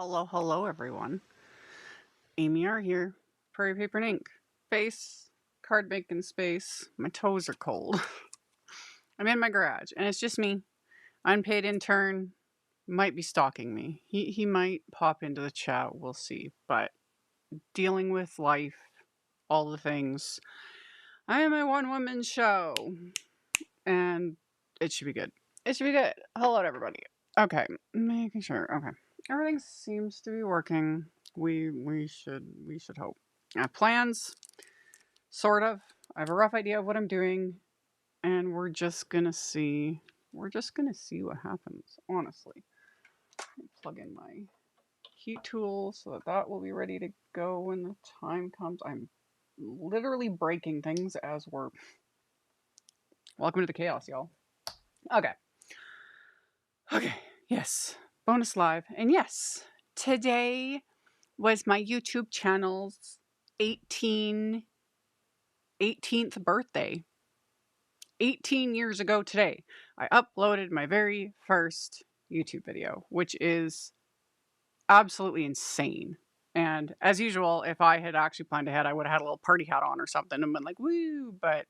Hello, everyone. AmyR here. Prairie paper and ink. Face, card making space. My toes are cold. I'm in my garage, and it's just me. Unpaid intern might be stalking me. He might pop into the chat. We'll see. But dealing with life, all the things. I am a one-woman show, and it should be good. It should be good. Hello, everybody. Okay, making sure. Okay, everything seems to be working. We should hope. I have plans, sort of. I have a rough idea of what I'm doing, and we're just gonna see. We're just gonna see what happens. Honestly, plug in my heat tool so that will be ready to go when the time comes. I'm literally breaking things as we're. Welcome to the chaos, y'all. Okay. Okay. Yes. Bonus live, and yes, today was my YouTube channel's 18th birthday. 18 years ago today, I uploaded my very first YouTube video, which is absolutely insane. And as usual, if I had actually planned ahead, I would have had a little party hat on or something and been like, woo, but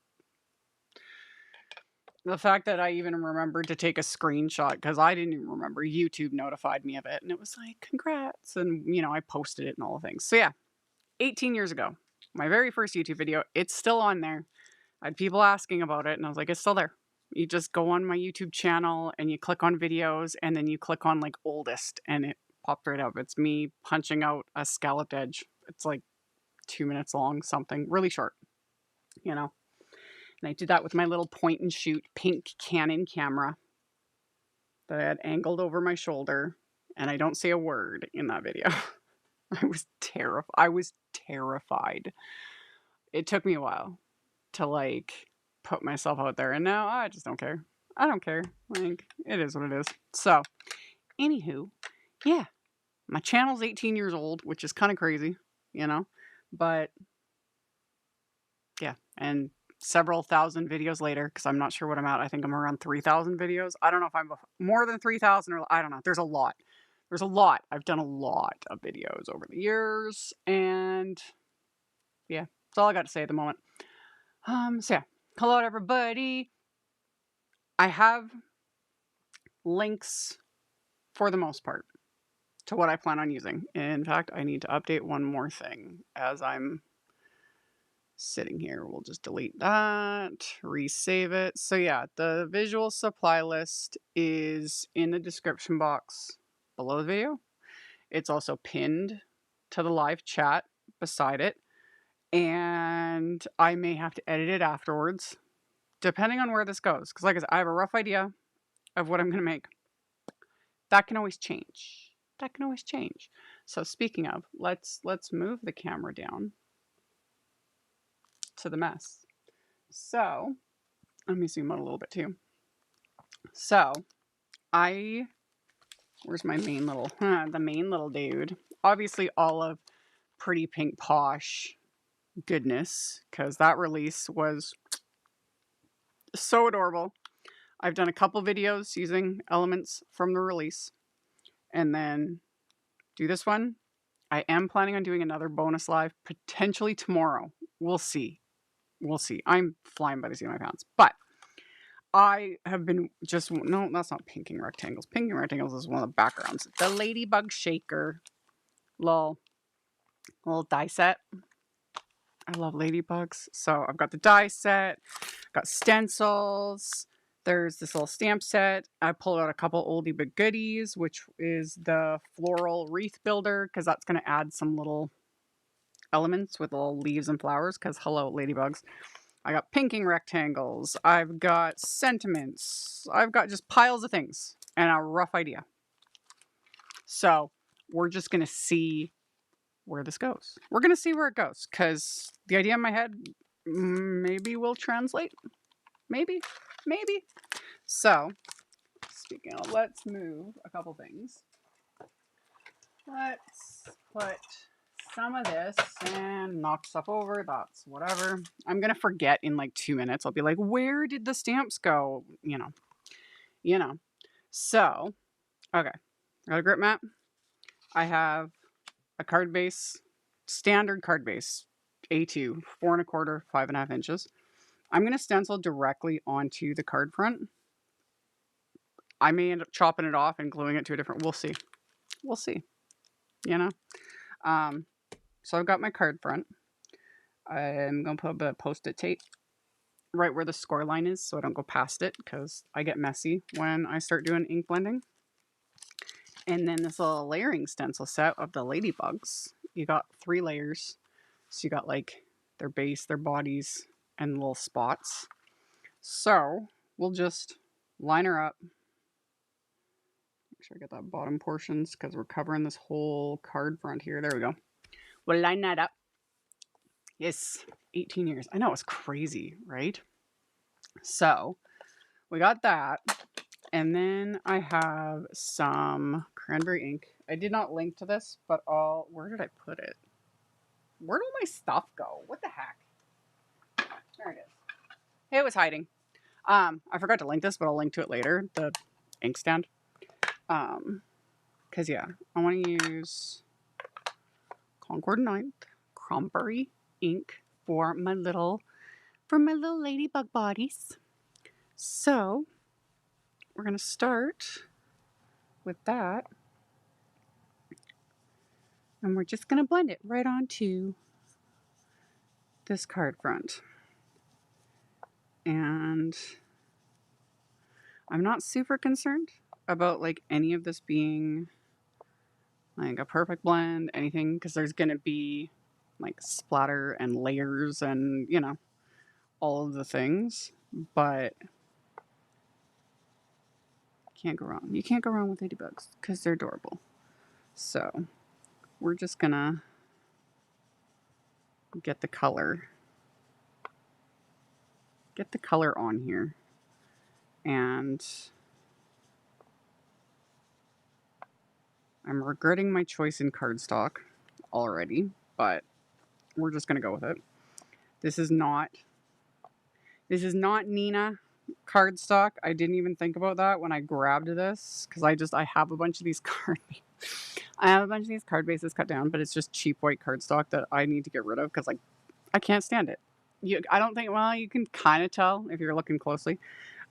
the fact that I even remembered to take a screenshot, because I didn't even remember, YouTube notified me of it, and it was like, congrats, and, you know, I posted it and all the things. So yeah, 18 years ago, my very first YouTube video, it's still on there. I had people asking about it, and I was like, it's still there. You just go on my YouTube channel, and you click on videos, and then you click on, like, oldest, and it popped right up. It's me punching out a scalloped edge. It's like 2 minutes long, something really short, you know? And I did that with my little point and shoot pink Canon camera that I had angled over my shoulder, and I don't say a word in that video. I was terrified. It took me a while to, like, put myself out there, and now I just don't care. I don't care. Like, it is what it is. So, anywho, yeah, my channel's 18 years old, which is kind of crazy, you know? But, yeah, and several thousand videos later, because I'm not sure what I'm at. I think I'm around 3,000 videos. I don't know if I'm more than 3,000 or I don't know. There's a lot. There's a lot. I've done a lot of videos over the years, and yeah, that's all I got to say at the moment. So yeah, hello everybody. I have links for the most part to what I plan on using. In fact, I need to update one more thing as I'm sitting here. We'll just delete that, resave it. So yeah, the visual supply list is in the description box below the video. It's also pinned to the live chat beside it. And I may have to edit it afterwards, depending on where this goes. Because like I said, I have a rough idea of what I'm going to make. That can always change. That can always change. So speaking of, let's move the camera down to the mess. So let me zoom out a little bit too. So where's my main little, the main little dude? Obviously all of Pretty Pink Posh goodness, because that release was so adorable. I've done a couple videos using elements from the release, and then do this one. I am planning on doing another bonus live potentially tomorrow. We'll see. We'll see. I'm flying by the seat of my pants. But I have been no, that's not Pinking Rectangles. Pinking Rectangles is one of the backgrounds. The Ladybug shaker. Little die set. I love Ladybugs. So I've got the die set. Got stencils. There's this little stamp set. I pulled out a couple oldie but goodies, which is the Floral Wreath builder, because that's going to add some little elements with little leaves and flowers, because hello, Ladybugs. I got pinking rectangles. I've got sentiments. I've got just piles of things and a rough idea. So we're just going to see where this goes. We're going to see where it goes, because the idea in my head maybe will translate. Maybe. So, speaking of, let's move a couple things. Let's put some of this and knock stuff over. That's whatever. I'm going to forget in like 2 minutes. I'll be like, where did the stamps go? You know. So, okay. Got a grip mat. I have a card base, standard card base, A2, 4 1/4, 5.5 inches. I'm going to stencil directly onto the card front. I may end up chopping it off and gluing it to a different, we'll see. We'll see, you know? So I've got my card front. I'm going to put a bit of Post-it tape right where the score line is so I don't go past it because I get messy when I start doing ink blending. And then this little layering stencil set of the Ladybugs. You got 3 layers. So you got like their base, their bodies, and little spots. So we'll just line her up. Make sure I get that bottom portions because we're covering this whole card front here. There we go. We'll line that up. Yes, 18 years. I know, it's crazy, right? So we got that. And then I have some cranberry ink. I did not link to this, but where did I put it? Where did all my stuff go? What the heck? There it is. It was hiding. I forgot to link this, but I'll link to it later. The ink stand. Cause yeah, I want to use Concord 9th cranberry ink for my little ladybug bodies. So we're gonna start with that. And we're just gonna blend it right onto this card front. And I'm not super concerned about like any of this being like a perfect blend, anything, because there's gonna be like splatter and layers and, you know, all of the things. But can't go wrong. You can't go wrong with ladybugs because they're adorable. So we're just gonna get the color on here. And I'm regretting my choice in cardstock already, but we're just gonna go with it. This is not Neenah cardstock. I didn't even think about that when I grabbed this because I have a bunch of these card bases cut down, but it's just cheap white cardstock that I need to get rid of because I can't stand it. I don't think, well, you can kind of tell if you're looking closely.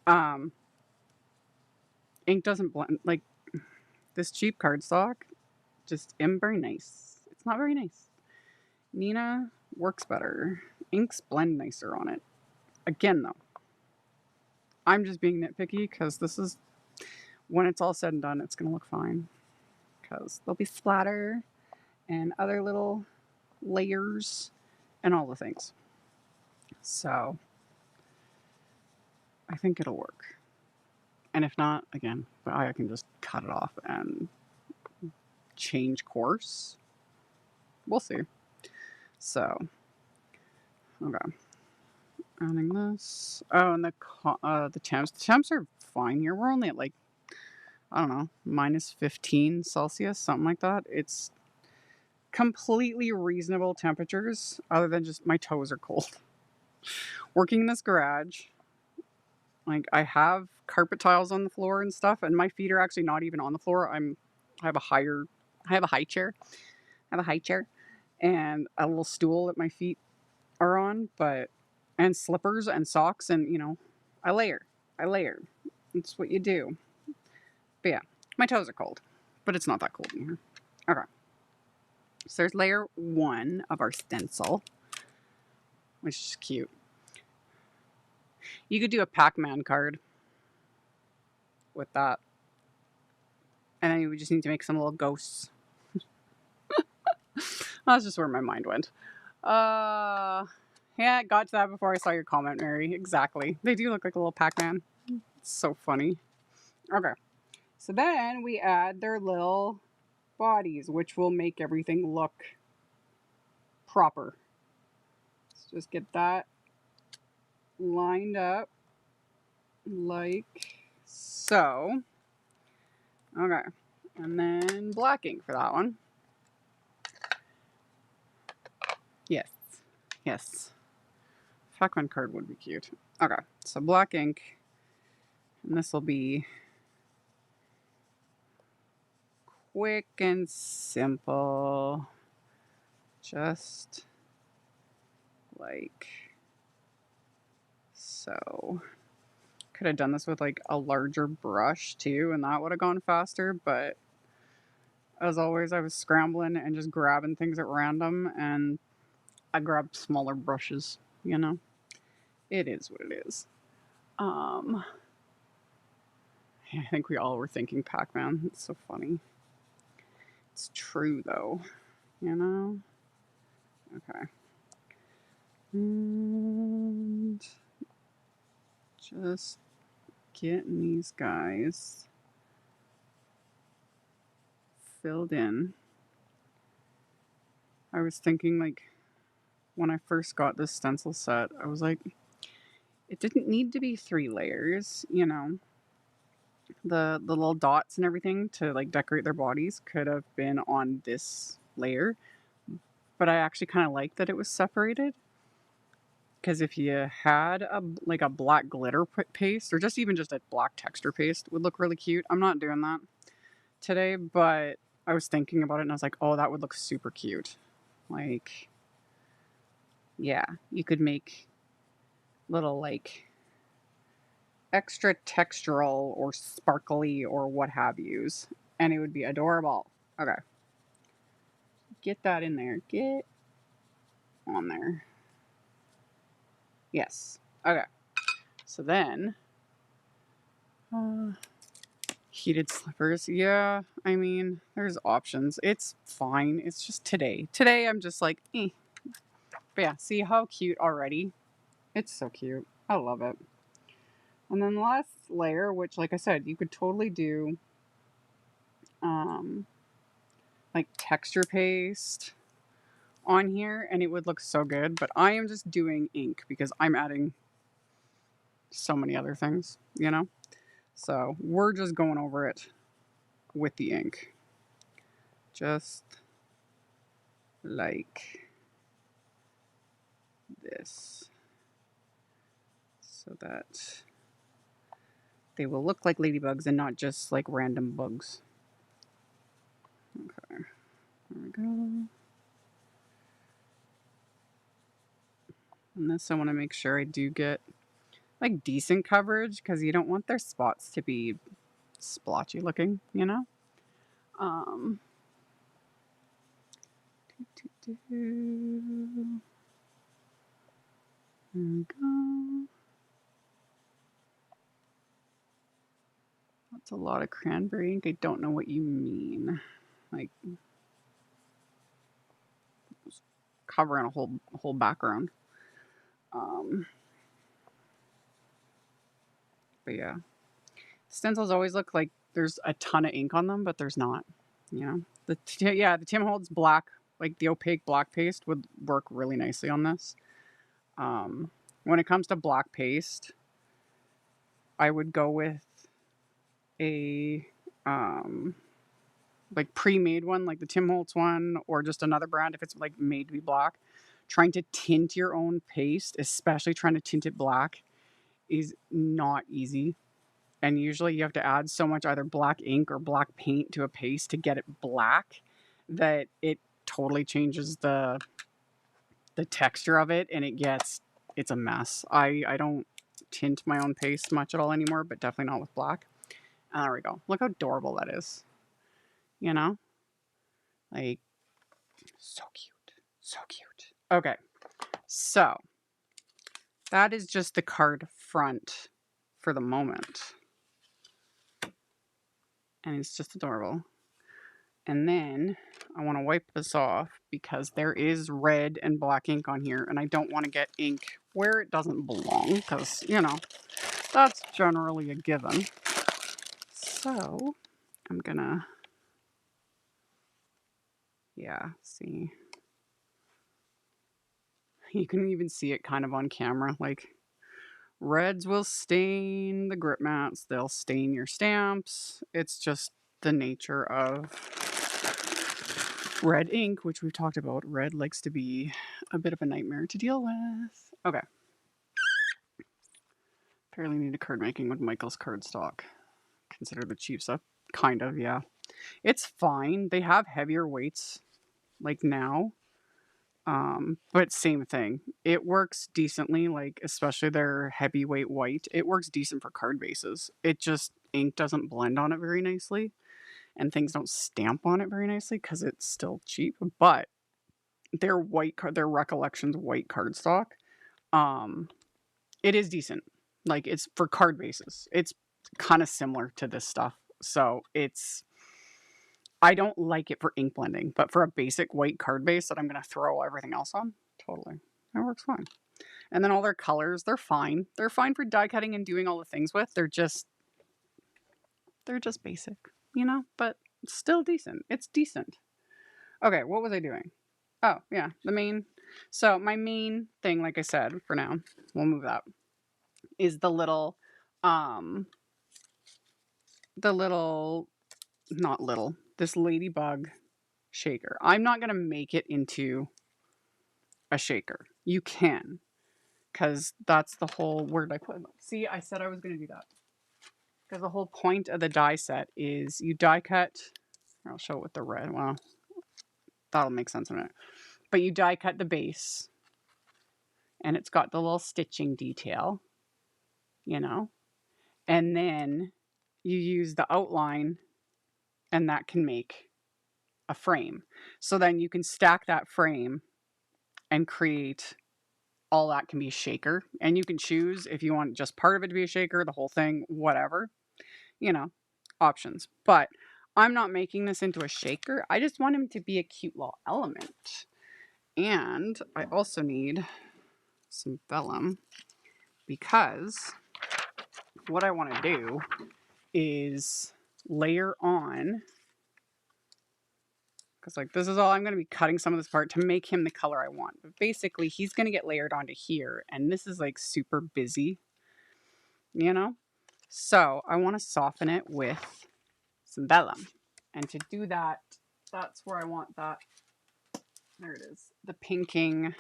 Ink doesn't blend, like this cheap cardstock just isn't very nice. It's not very nice. Neenah works better. Inks blend nicer on it. Again, though, I'm just being nitpicky because this is, when it's all said and done, it's going to look fine. Because there'll be splatter and other little layers and all the things. So I think it'll work. And if not, again, I can just cut it off and change course. We'll see. So, okay. Adding this. Oh, and the temps. The temps are fine here. We're only at like, I don't know, minus 15 Celsius, something like that. It's completely reasonable temperatures, other than just my toes are cold. Working in this garage, like I have carpet tiles on the floor and stuff, and my feet are actually not even on the floor. I have a high chair. And a little stool that my feet are on, and slippers and socks, and you know, I layer. It's what you do. But yeah, my toes are cold, but it's not that cold in here. Okay. So there's layer 1 of our stencil, which is cute. You could do a Pac-Man card with that. And then you would just need to make some little ghosts. That's just where my mind went. Yeah, it got to that before I saw your comment, Mary. Exactly. They do look like a little Pac-Man. It's so funny. Okay. So then we add their little bodies, which will make everything look proper. Let's just get that lined up like so. Okay. And then black ink for that one. Yes. Pac-Man card would be cute. Okay. So black ink. And this will be quick and simple. Just like so. Could have done this with like a larger brush too, and that would have gone faster, but as always, I was scrambling and just grabbing things at random, and I grabbed smaller brushes, you know? It is what it is. I think we all were thinking Pac-Man. It's so funny. It's true, though. You know? Okay. And just getting these guys filled in. I was thinking, like, when I first got this stencil set, I was like, it didn't need to be 3 layers, you know? The little dots and everything to like decorate their bodies could have been on this layer, but I actually kind of like that it was separated, because if you had a like a black glitter paste or just even just a black texture paste would look really cute. I'm not doing that today, but I was thinking about it and I was like, oh, that would look super cute. Like, yeah, you could make little like extra textural or sparkly or what have yous, and it would be adorable. Okay. Get that in there. Get on there. Yes. Okay. So then, heated slippers. Yeah, I mean, there's options. It's fine. It's just today. Today, I'm just like, eh. But yeah, see how cute already? It's so cute. I love it. And then the last layer, which, like I said, you could totally do, like texture paste on here, and it would look so good. But I am just doing ink because I'm adding so many other things, you know? So we're just going over it with the ink. Just like this. So that they will look like ladybugs and not just like random bugs. Okay, there we go. And this I want to make sure I do get like decent coverage, because you don't want their spots to be splotchy looking, you know? There we go. That's a lot of cranberry ink. I don't know what you mean. Like, covering a whole background. But yeah, stencils always look like there's a ton of ink on them, but there's not. You know, the Tim Holtz black, like the opaque black paste, would work really nicely on this. When it comes to black paste, I would go with a like pre-made one, like the Tim Holtz one, or just another brand if it's like made to be black. Trying to tint your own paste, especially trying to tint it black, is not easy. And usually you have to add so much either black ink or black paint to a paste to get it black that it totally changes the texture of it, and it's a mess. I don't tint my own paste much at all anymore, but definitely not with black. And there we go. Look how adorable that is. You know? Like, so cute. So cute. Okay. So that is just the card front for the moment. And it's just adorable. And then I want to wipe this off because there is red and black ink on here, and I don't want to get ink where it doesn't belong, because, you know, that's generally a given. So I'm gonna, yeah, see. You can even see it kind of on camera, like reds will stain the grip mats, they'll stain your stamps. It's just the nature of red ink, which we've talked about. Red likes to be a bit of a nightmare to deal with. Okay. Fairly new to card making with Michael's cardstock. Consider the cheap stuff. Kind of, yeah. It's fine. They have heavier weights like now. But same thing. It works decently, like especially their heavyweight white. It works decent for card bases. It just ink doesn't blend on it very nicely and things don't stamp on it very nicely because it's still cheap. But their their Recollections white cardstock, um, it is decent. Like it's for card bases. It's kind of similar to this stuff. So it's I don't like it for ink blending, but for a basic white card base that I'm going to throw everything else on, totally. It works fine. And then all their colors, they're fine. They're fine for die cutting and doing all the things with. They're just basic, you know, but still decent. It's decent. Okay, what was I doing? Oh, yeah, the main. So my main thing, like I said, for now, we'll move that, is um, not little, this Ladybug shaker. I'm not going to make it into a shaker. You can, because that's the whole, where did I put it? See, I said I was going to do that. Because the whole point of the die set is you die cut, I'll show it with the red, well, that'll make sense in a minute. But you die cut the base, and it's got the little stitching detail, you know, and then you use the outline, and that can make a frame. So then you can stack that frame and create all that can be a shaker. And you can choose if you want just part of it to be a shaker, the whole thing, whatever, you know, options. But I'm not making this into a shaker. I just want him to be a cute little element. And I also need some vellum because what I want to do is layer on, because like this is all I'm going to be cutting some of this part to make him the color I want. But basically he's going to get layered onto here, and this is like super busy, you know? So I want to soften it with some vellum. And to do that, that's where I want that. There it is. The pinking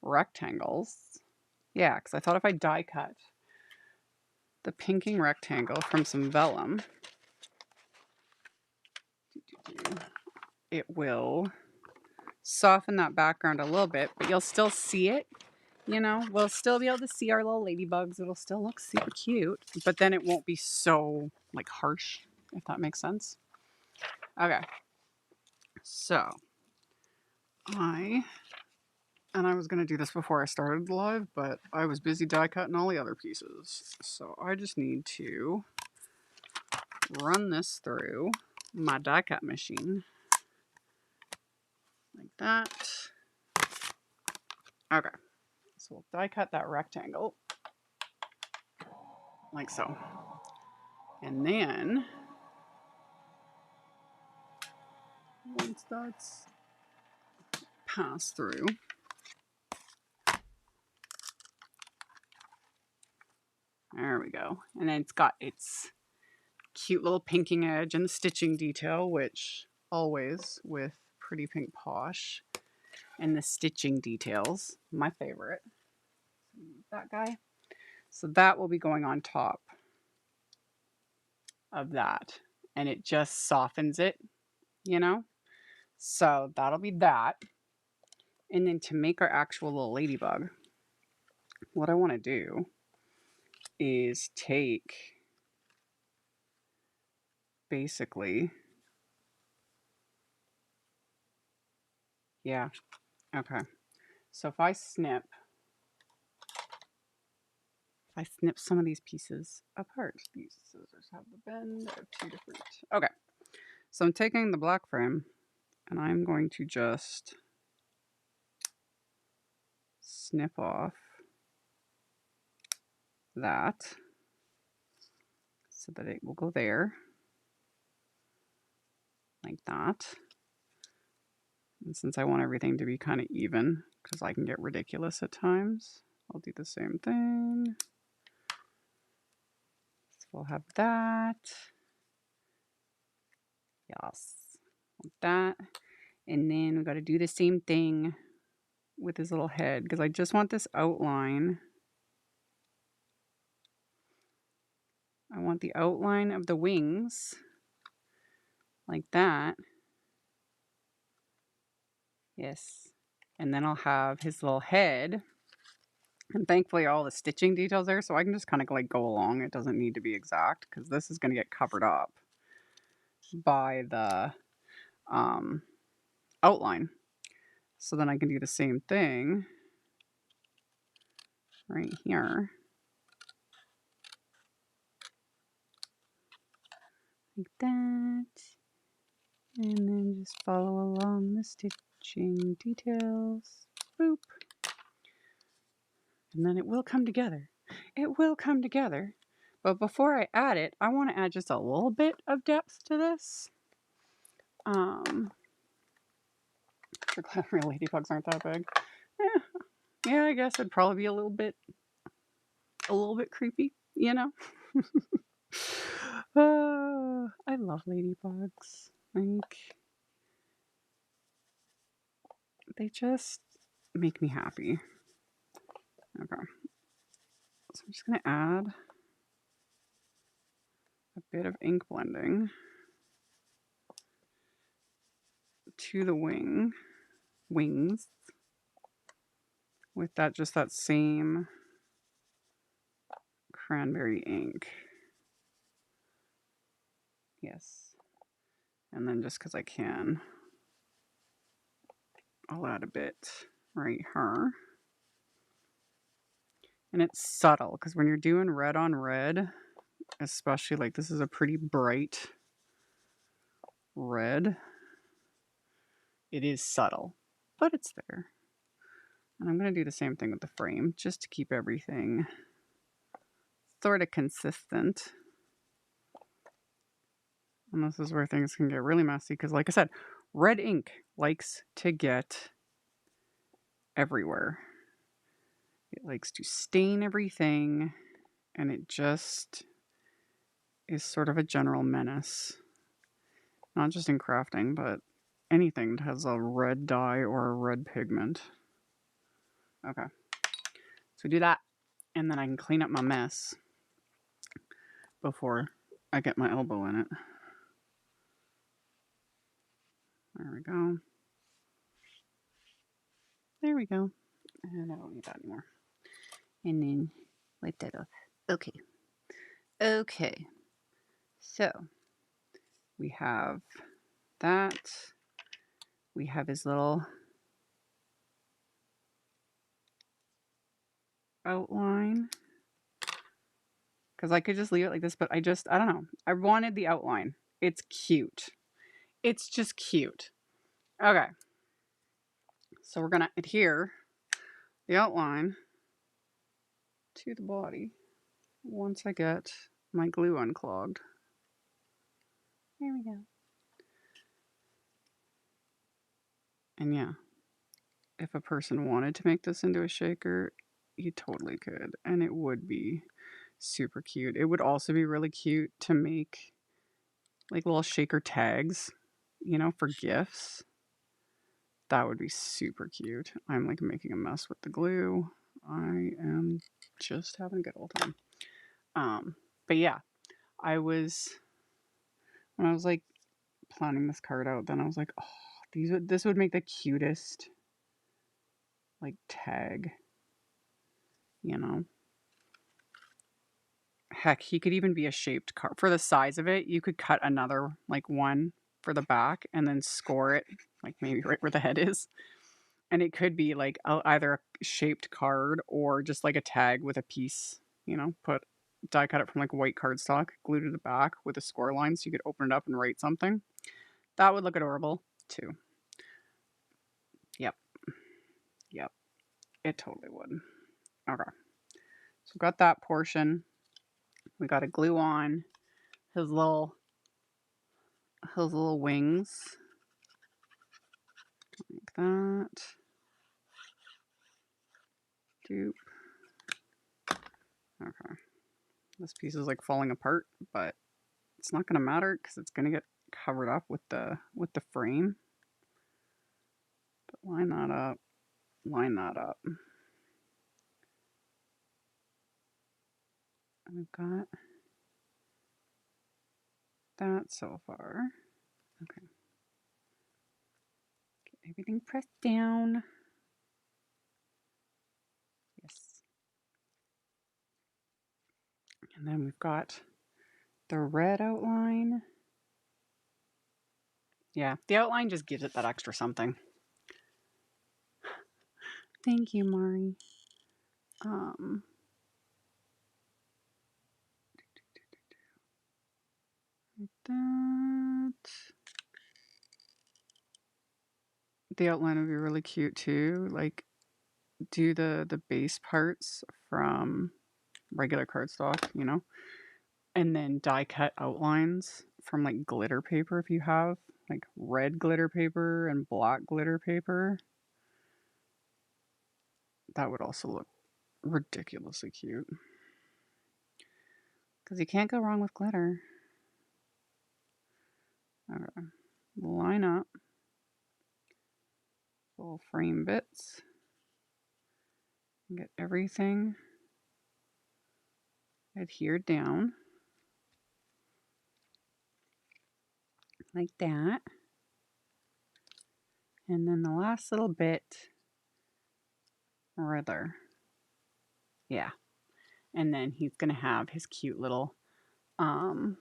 rectangles. Yeah, because I thought if I die cut the pinking rectangle from some vellum, it will soften that background a little bit, but you'll still see it, you know? We'll still be able to see our little ladybugs. It'll still look super cute, but then it won't be so, like, harsh, if that makes sense. Okay. So, I was going to do this before I started the live, but I was busy die cutting all the other pieces. So, I just need to run this through my die cut machine. Like that. Okay. So we'll die cut that rectangle. Like so. And then, once that's passed through, there we go. And then it's got its cute little pinking edge and the stitching detail, which always with Pretty Pink Posh and the stitching details, my favorite. That guy. So that will be going on top of that. And it just softens it, you know? So that'll be that. And then to make our actual little ladybug, what I want to do is take basically, yeah, okay. So if I snip some of these pieces apart, these scissors have the bend of 2 different, okay. So I'm taking the black frame and I'm going to just snip off that so that it will go there like that. And since I want everything to be kind of even, because I can get ridiculous at times, I'll do the same thing. So we'll have that. Yes, like that. And then we got to do the same thing with his little head, because I just want this outline. I want the outline of the wings like that. Yes. And then I'll have his little head. And thankfully all the stitching details there, so I can just kind of like go along. It doesn't need to be exact because this is going to get covered up by the outline. So then I can do the same thing right here. Like that. And then just follow along the stitching details. Boop. And then it will come together. It will come together. But before I add it, I want to add just a little bit of depth to this. For glad real ladybugs aren't that big. Yeah, I guess it'd probably be a little bit creepy, you know? I love ladybugs. Like, they just make me happy. Okay. So I'm just going to add a bit of ink blending to the wings with that same cranberry ink. Yes. And then just because I can, I'll add a bit right here. And it's subtle because when you're doing red on red, especially like this is a pretty bright red, it is subtle, but it's there. And I'm going to do the same thing with the frame just to keep everything sort of consistent. And this is where things can get really messy because, like I said, red ink likes to get everywhere. It likes to stain everything, and it just is sort of a general menace. Not just in crafting, but anything that has a red dye or a red pigment. Okay. So do that, and then I can clean up my mess before I get my elbow in it. There we go. There we go. And I don't need that anymore. And then wipe that off. Okay. Okay. So we have that. We have his little outline. Because I could just leave it like this, but I don't know. I wanted the outline. It's cute. It's just cute. Okay. So we're going to adhere the outline to the body once I get my glue unclogged. There we go. And yeah, if a person wanted to make this into a shaker, you totally could. And it would be super cute. It would also be really cute to make like little shaker tags, you know, for gifts. That would be super cute. I'm like making a mess with the glue. I am just having a good old time. But yeah, when I was like planning this card out, then I was like, oh, this would make the cutest like tag, you know. Heck, he could even be a shaped card. For the size of it, you could cut another like one for the back and then score it like maybe right where the head is. And it could be like either a shaped card or just like a tag with a piece, you know, die cut it from like white cardstock, glue to the back with a score line so you could open it up and write something. That would look adorable too. Yep. Yep. It totally would. Okay. So we've got that portion. We got to glue on his little wings. Like that. Doop. Okay. This piece is like falling apart, but it's not going to matter because it's going to get covered up with the frame. But line that up. Line that up. And we've got that so far. everything pressed down. Yes. And then we've got the red outline. Yeah, the outline just gives it that extra something. Thank you, Mari. Like that. The outline would be really cute too. Like, do the base parts from regular cardstock, you know, and then die cut outlines from like glitter paper if you have like red glitter paper and black glitter paper. That would also look ridiculously cute. Because you can't go wrong with glitter. Okay. Line up. Little frame bits. Get everything adhered down. Like that. And then the last little bit right there. Yeah. And then he's going to have his cute little, they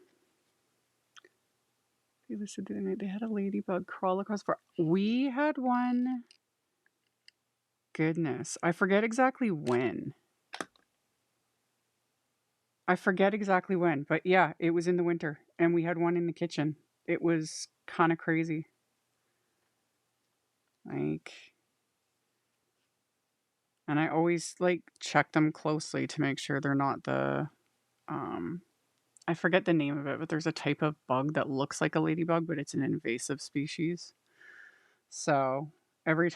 listed the other night, they had a ladybug crawl across. We had one. Goodness. I forget exactly when. But yeah, it was in the winter and we had one in the kitchen. It was kind of crazy. Like, and I always like check them closely to make sure they're not the, I forget the name of it, but there's a type of bug that looks like a ladybug, but it's an invasive species. So every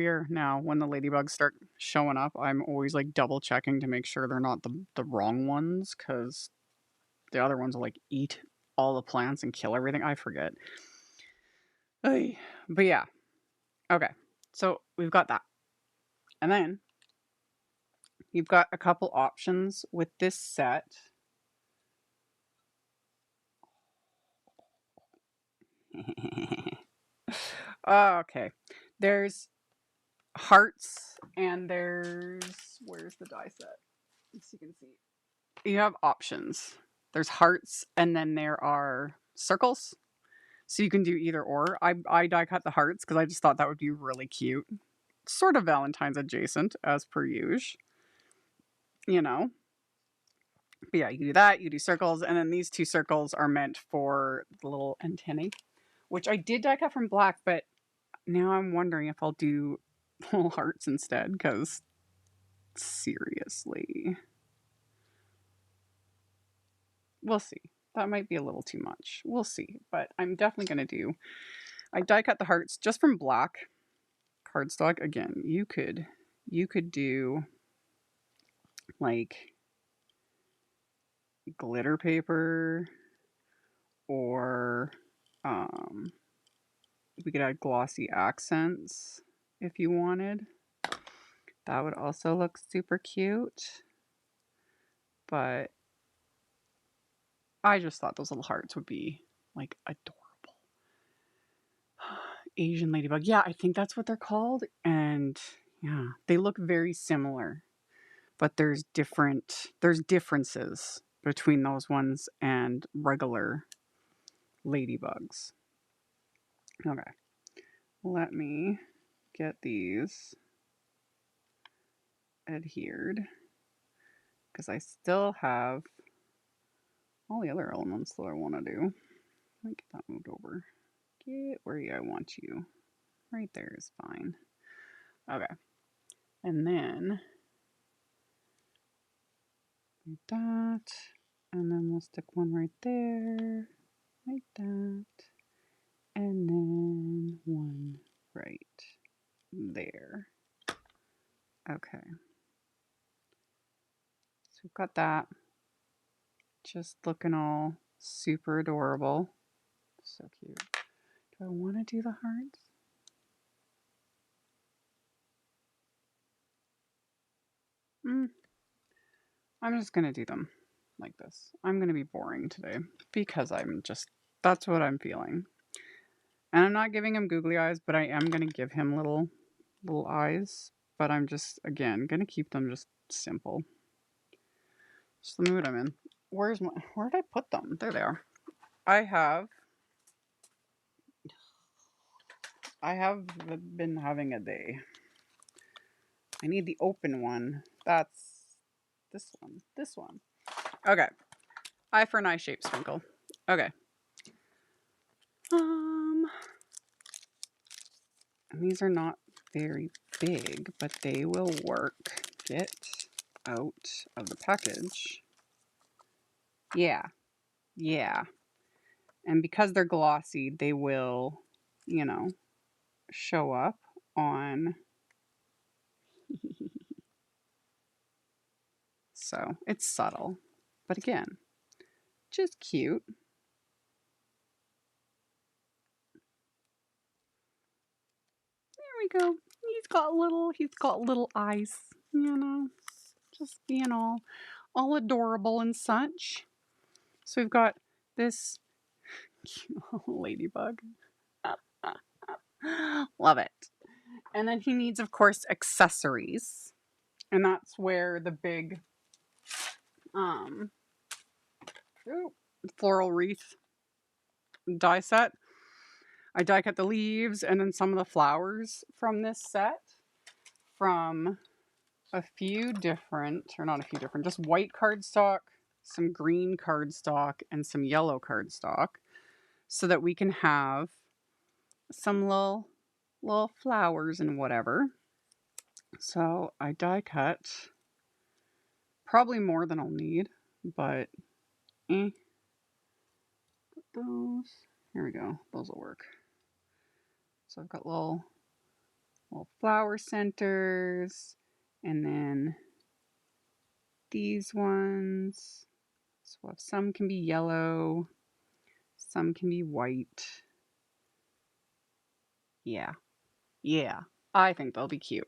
year now, when the ladybugs start showing up, I'm always like double checking to make sure they're not the wrong ones, because the other ones will like eat all the plants and kill everything. I forget. Ay. But yeah. Okay. So we've got that. And then you've got a couple options with this set. Okay. There's hearts and where's the die set? So you can see. You have options. There's hearts and then there are circles. So you can do either or. I die cut the hearts because I just thought that would be really cute. Sort of Valentine's adjacent as per usual. You know. But yeah, you can do that, you do circles, and then these two circles are meant for the little antennae, which I did die cut from black, but now I'm wondering if I'll do little hearts instead, because seriously. We'll see. That might be a little too much. We'll see, but I'm definitely going to do. I die cut the hearts just from black cardstock. Again, you could do like glitter paper, or we could add glossy accents if you wanted. That would also look super cute. But I just thought those little hearts would be like adorable. Asian ladybug. Yeah, I think that's what they're called. And yeah, they look very similar. But there's differences between those ones and regular ladybugs. Okay. Let me get these adhered, because I still have all the other elements that I want to do. Let me get that moved over. Get where I want you. Right there is fine. Okay. And then like that. And then we'll stick one right there. Like that. And then one right there. Okay. So we've got that. Just looking all super adorable. So cute. Do I want to do the hearts? I'm just going to do them like this. I'm going to be boring today because that's what I'm feeling. And I'm not giving him googly eyes, but I am going to give him little eyes. But I'm just, again, going to keep them just simple. Just the mood I'm in. Where did I put them? There they are. I have been having a day. I need the open one. That's this one. This one. Okay. Eye for an eye shape sprinkle. Okay. And these are not very big, but they will work. Get out of the package. Yeah. Yeah. And because they're glossy, they will, you know, show up on. So it's subtle. But again, just cute. There we go. He's got little eyes, you know, just being all adorable and such. So we've got this ladybug. Love it. And then he needs, of course, accessories. And that's where the big floral wreath die set. I die cut the leaves and then some of the flowers from this set from a few different, or not a few different, just white cardstock, some green cardstock, and some yellow cardstock so that we can have some little flowers and whatever. So I die cut probably more than I'll need, but put those. Here we go. Those will work. So I've got little flower centers, and then these ones. So some can be yellow, some can be white. Yeah. I think they'll be cute.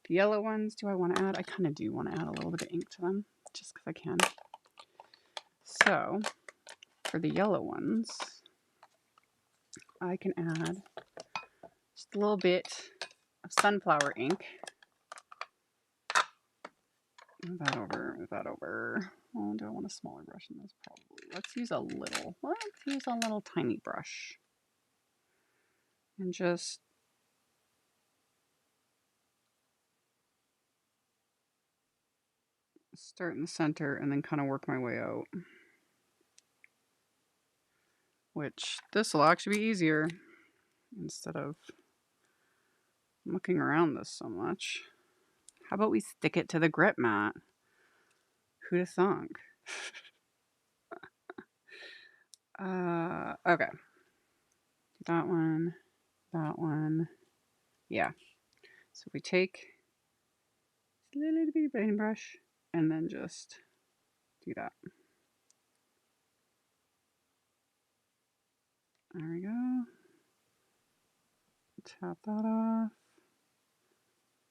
The yellow ones, do I want to add? I kind of do want to add a little bit of ink to them, just because I can. So, for the yellow ones, I can add just a little bit of sunflower ink. Move that over. Oh, do I want a smaller brush in this? Probably. Let's use a little tiny brush. And just start in the center and then kind of work my way out. Which, this will actually be easier instead of mucking around this so much. How about we stick it to the grip mat? Who'd have thunk? Okay. That one. Yeah. So we take a little bitty paintbrush and then just do that. There we go. Tap that off.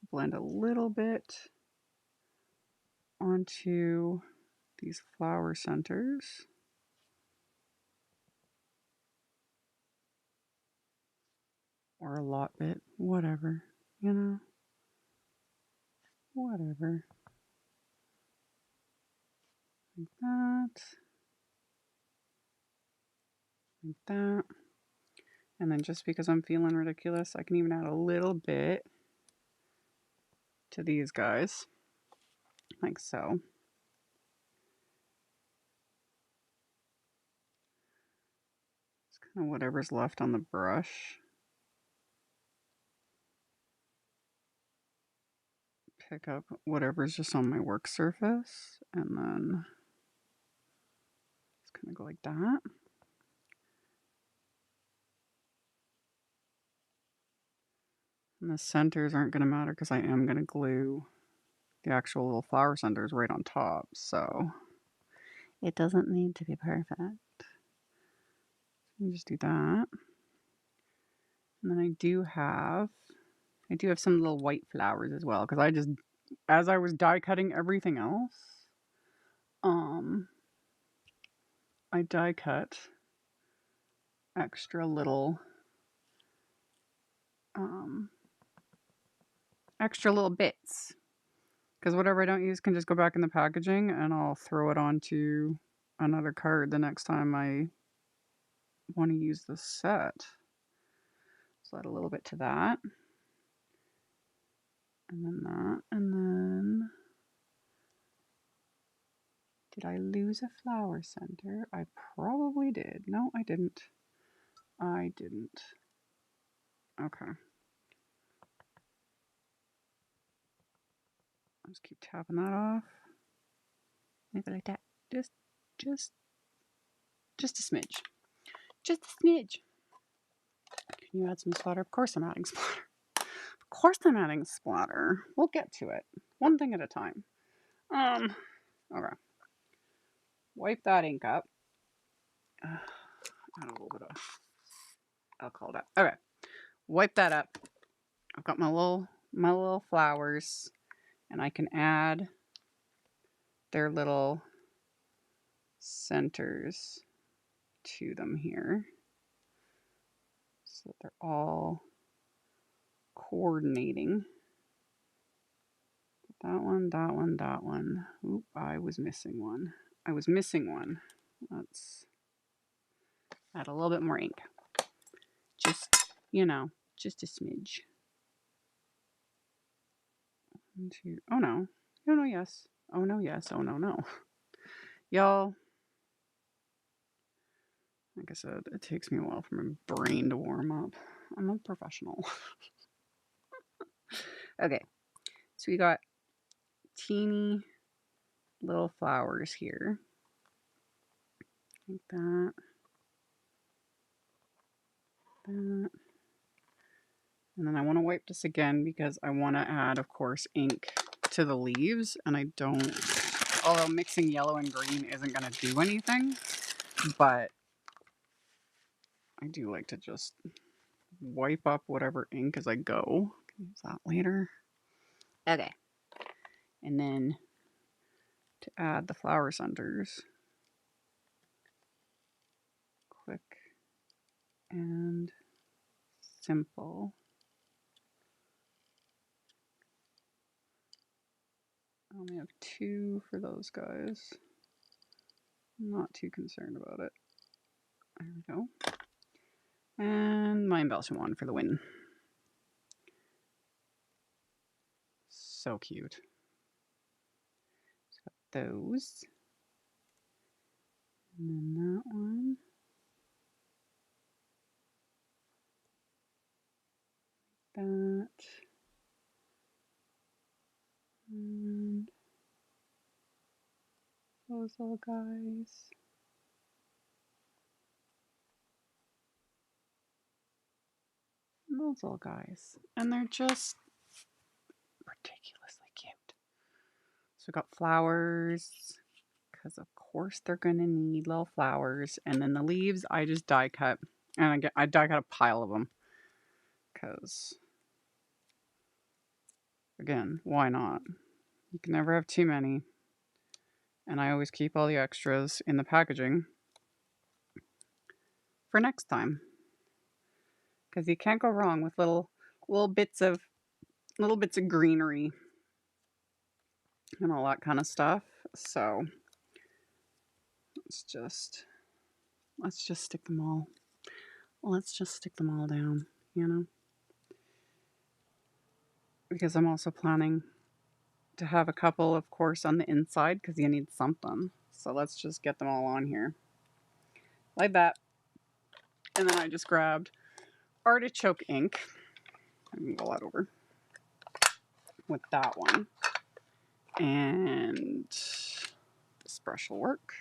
Blend a little bit onto these flower centers. Or a lot bit, whatever, you know, whatever. Like that. Like that. And then just because I'm feeling ridiculous, I can even add a little bit to these guys. Like so. It's kind of whatever's left on the brush. Pick up whatever's just on my work surface. And then just kind of go like that. And the centers aren't going to matter because I am going to glue the actual little flower centers right on top. So it doesn't need to be perfect. You just do that. And then I do have some little white flowers as well because as I was die cutting everything else, I die cut extra little extra little bits. Because whatever I don't use can just go back in the packaging and I'll throw it onto another card the next time I want to use the set. So add a little bit to that. And then that. And then... Did I lose a flower center? I probably did. No, I didn't. I didn't. Okay. I'll just keep tapping that off. Maybe like that. Just a smidge. Just a smidge. Can you add some splatter? Of course I'm adding splatter. Of course I'm adding splatter. We'll get to it. One thing at a time. Okay. Wipe that ink up. Add a little bit of alcohol. Okay. Wipe that up. I've got my little flowers, and I can add their little centers to them here, so that they're all coordinating. That one, that one, that one. Oop, I was missing one. Let's add a little bit more ink. Just, just a smidge. 1, 2. Oh no. No, no, yes. Oh no, yes. Oh no, no. Y'all, like I said, it takes me a while for my brain to warm up. I'm a professional. Okay. So we got teeny little flowers here. Like that. That. And then I want to wipe this again because I want to add, of course, ink to the leaves. And I don't, although mixing yellow and green isn't going to do anything, but I do like to just wipe up whatever ink as I go. Can use that later. Okay. And then to add the flower centers. Quick and simple. I only have 2 for those guys. I'm not too concerned about it. There we go. And my embossing one for the win. So cute. So got those. And then that one. That. And those little guys. And those little guys. And they're just ridiculously cute. So we got flowers. Because of course they're going to need little flowers. And then the leaves, I just die cut. And I die cut a pile of them. Because, again, why not? You can never have too many. And I always keep all the extras in the packaging for next time. Because you can't go wrong with little bits of greenery and all that kind of stuff. So let's just stick them all. Let's just stick them all down, Because I'm also planning to have a couple, of course, on the inside because you need something. So let's just get them all on here. Like that. And then I just grabbed artichoke ink. I can roll that over with that one. And this brush will work.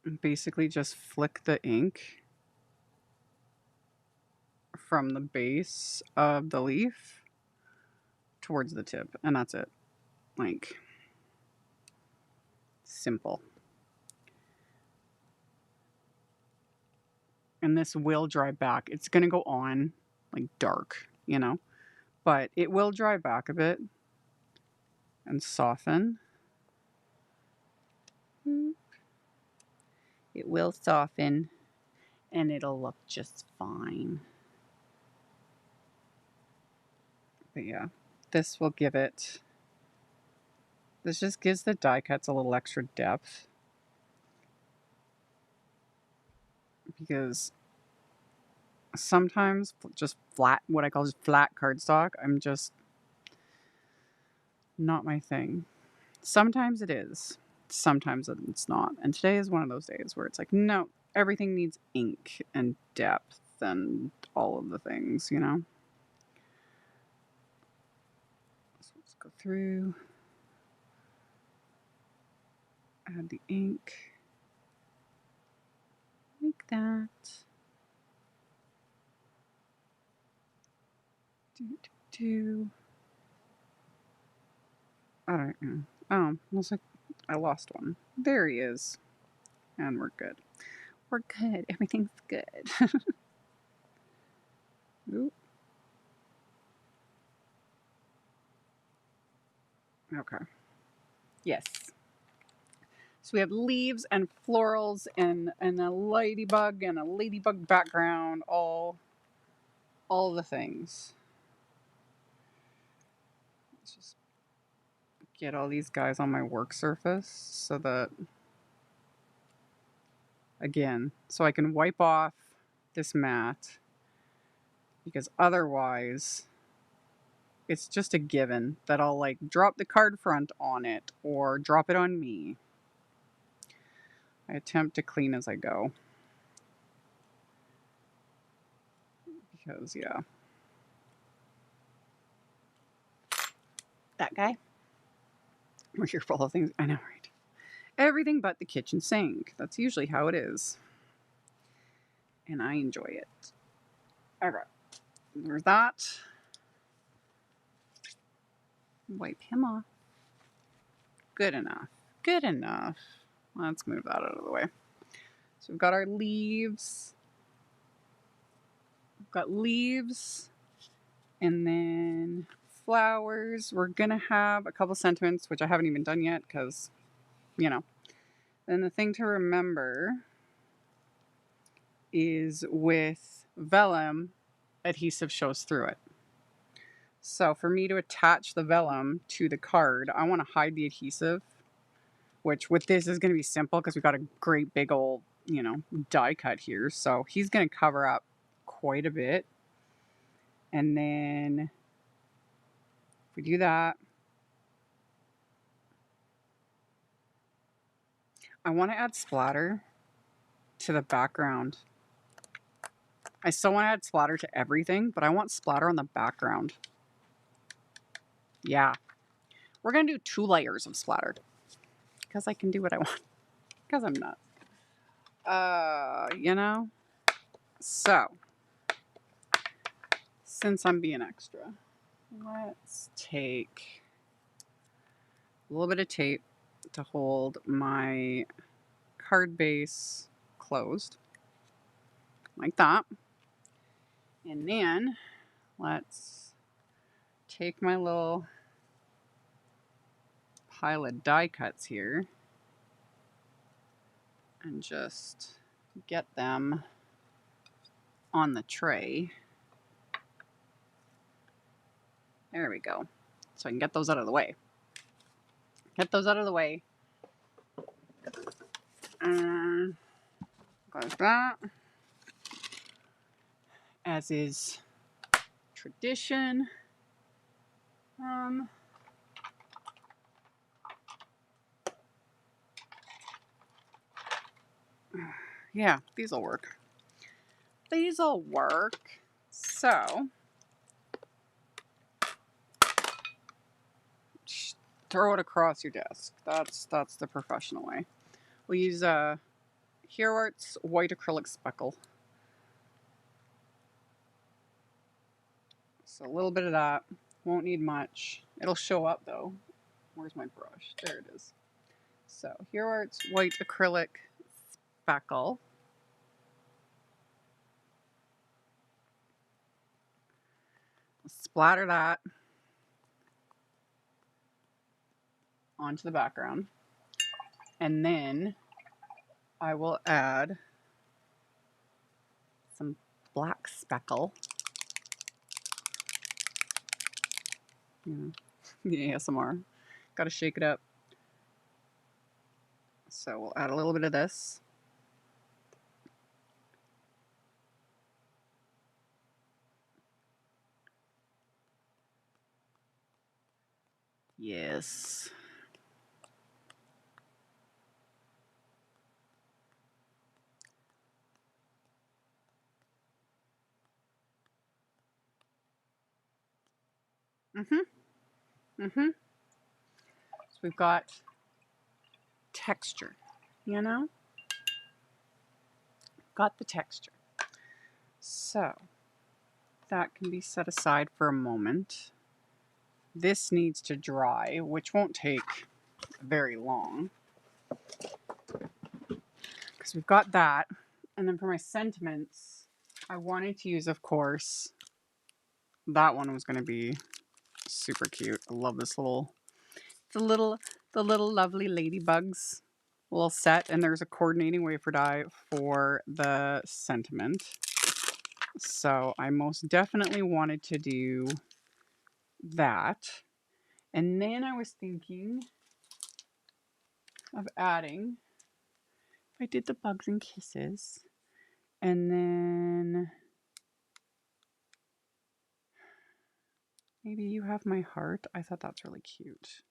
And basically just flick the ink from the base of the leaf towards the tip. And that's it. Like, simple. And this will dry back. It's going to go on like dark, but it will dry back a bit and soften. It will soften and it'll look just fine. But yeah, this will give it, this just gives the die cuts a little extra depth. Because sometimes just flat, what I call just flat cardstock, I'm just not my thing. Sometimes it is. Sometimes it's not. And today is one of those days where it's like, no, everything needs ink and depth and all of the things, you know? So let's go through. Add the ink. Like that. I don't know. Oh, it looks like I lost one. There he is. And we're good. We're good. Everything's good. Oop. Okay. Yes. So we have leaves and florals and a ladybug and a ladybug background, all the things. Let's just get all these guys on my work surface so that, again, so I can wipe off this mat, because otherwise it's just a given that I'll like drop the card front on it or drop it on me. I attempt to clean as I go. Because, yeah. That guy? We're here for all things. I know, right? Everything but the kitchen sink. That's usually how it is. And I enjoy it. Alright. There's that. Wipe him off. Good enough. Good enough. Let's move that out of the way. So we've got our leaves. We've got leaves. And then flowers. We're going to have a couple sentiments, which I haven't even done yet because, you know. Then the thing to remember is with vellum, adhesive shows through it. So for me to attach the vellum to the card, I want to hide the adhesive, which with this is going to be simple because we've got a great big old, you know, die cut here. So he's going to cover up quite a bit. And then if we do that, I want to add splatter to the background. I still want to add splatter to everything, but I want splatter on the background. Yeah. We're going to do 2 layers of splatter. Because I can do what I want. Because I'm nuts. You know? So, since I'm being extra, let's take a little bit of tape to hold my card base closed. Like that. And then, let's take my little pile of die cuts here and just get them on the tray. There we go. So I can get those out of the way. Get those out of the way. Like that. As is tradition. Yeah, these'll work. These'll work. So, throw it across your desk. That's the professional way. We'll use Hero Arts white acrylic speckle. So a little bit of that. Won't need much. It'll show up though. Where's my brush? There it is. So Hero Arts white acrylic speckle. Splatter that onto the background. And then I will add some black speckle You know, the ASMR. Got to shake it up. So we'll add a little bit of this. Yes. So we've got texture, you know? Got the texture. So that can be set aside for a moment. This needs to dry, which won't take very long. Because we've got that. And then for my sentiments, I wanted to use, of course, that one was going to be super cute. I love this the little lovely Ladybugs little set. And there's a coordinating wafer die for the sentiment. So I most definitely wanted to do that. And then I was thinking of adding, I did the bugs and kisses. And then maybe you have my heart. I thought that's really cute.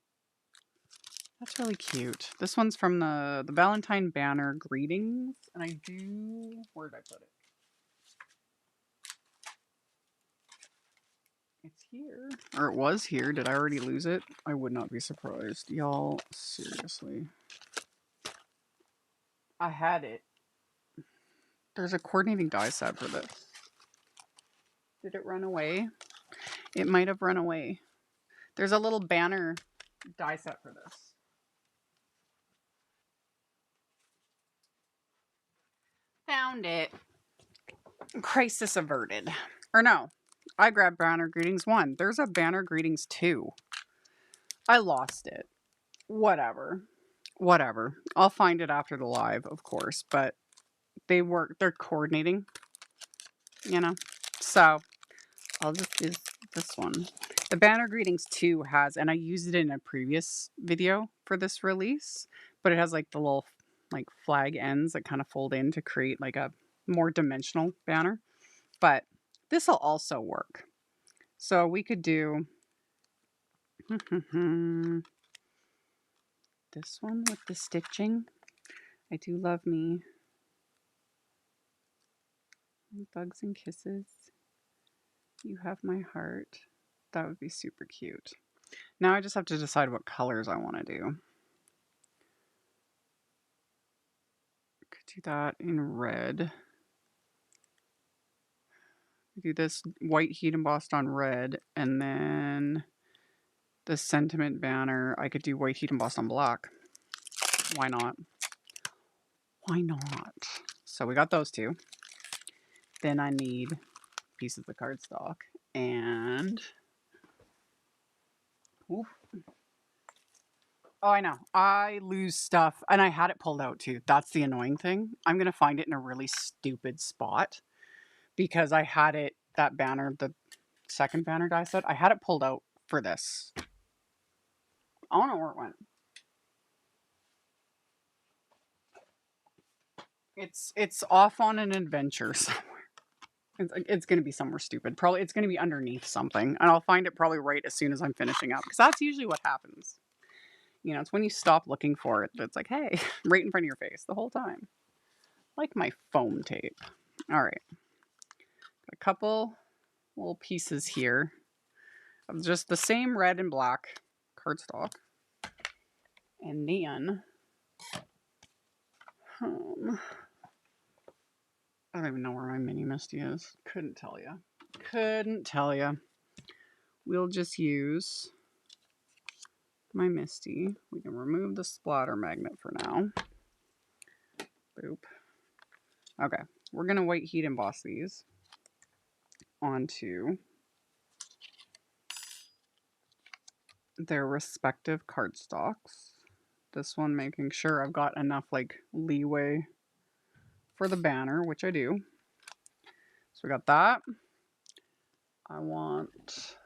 That's really cute. This one's from the Valentine Banner Greetings. And I do, where did I put it? It's here. Or it was here. Did I already lose it? I would not be surprised. Y'all, seriously. I had it. There's a coordinating die set for this. Did it run away? It might have run away. There's a little banner die set for this. Found it. Crisis averted. Or no, I grabbed Banner Greetings 1. There's a Banner Greetings 2. I lost it. Whatever. Whatever. I'll find it after the live, of course, but they're coordinating, you know? So I'll just use this one. The Banner Greetings 2 has, and I used it in a previous video for this release, but it has like the little like flag ends that kind of fold in to create like a more dimensional banner. But this will also work. So we could do this one with the stitching. I do love me bugs and kisses. You have my heart. That would be super cute. Now I just have to decide what colors I want to do. Could do that in red. Do this white heat embossed on red, and then the sentiment banner, I could do white heat embossed on black. Why not? Why not? So we got those two. Then I need pieces of cardstock and oof. Oh, I know. I lose stuff and I had it pulled out too. That's the annoying thing. I'm going to find it in a really stupid spot because I had it, that banner, the second banner die set, I had it pulled out for this. I don't know where it went. It's off on an adventure somewhere. It's going to be somewhere stupid. Probably it's going to be underneath something. And I'll find it probably right as soon as I'm finishing up. Because that's usually what happens. You know, it's when you stop looking for it. It's like, hey, right in front of your face the whole time. Like my foam tape. All right. Got a couple little pieces here of just the same red and black cardstock. And then... I don't even know where my mini misty is. Couldn't tell you. Couldn't tell you. We'll just use my misty. We can remove the splatter magnet for now. Boop. Okay. We're going to white heat emboss these onto their respective cardstocks. This one making sure I've got enough like leeway for the banner, which I do. So we got that. I want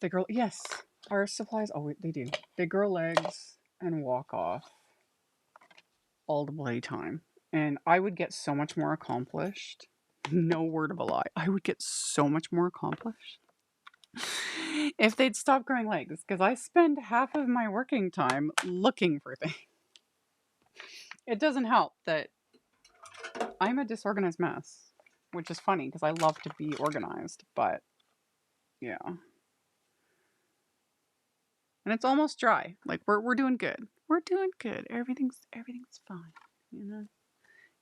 They grow, yes, our supplies, oh, they do. They grow legs and walk off all the bloody time. And I would get so much more accomplished. No word of a lie. I would get so much more accomplished if they'd stop growing legs, because I spend half of my working time looking for things. It doesn't help that I'm a disorganized mess, which is funny because I love to be organized, but yeah. And it's almost dry. Like we're doing good. We're doing good. Everything's fine. You know?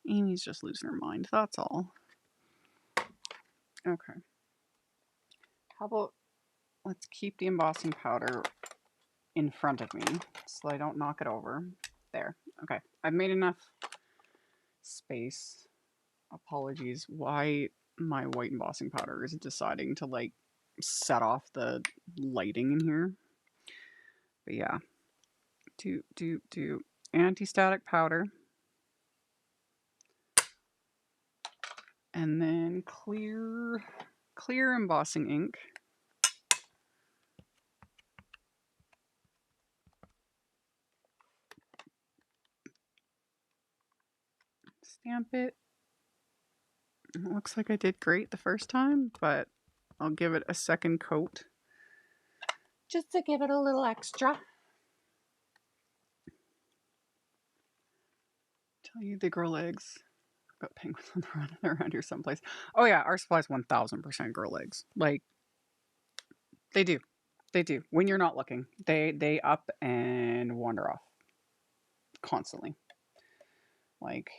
Amy's just losing her mind. That's all. Okay. How about let's keep the embossing powder in front of me so I don't knock it over. There. Okay. I've made enough space. Apologies. Why my white embossing powder is deciding to like set off the lighting in here. But yeah. Do anti-static powder. And then clear embossing ink. Stamp it. It looks like I did great the first time, but I'll give it a second coat. Just to give it a little extra. Tell you they grow legs. Got penguins on the run. They're around here someplace. Oh yeah, our supplies 1000% grow legs. Like, they do. They do. When you're not looking. They up and wander off. Constantly. Like,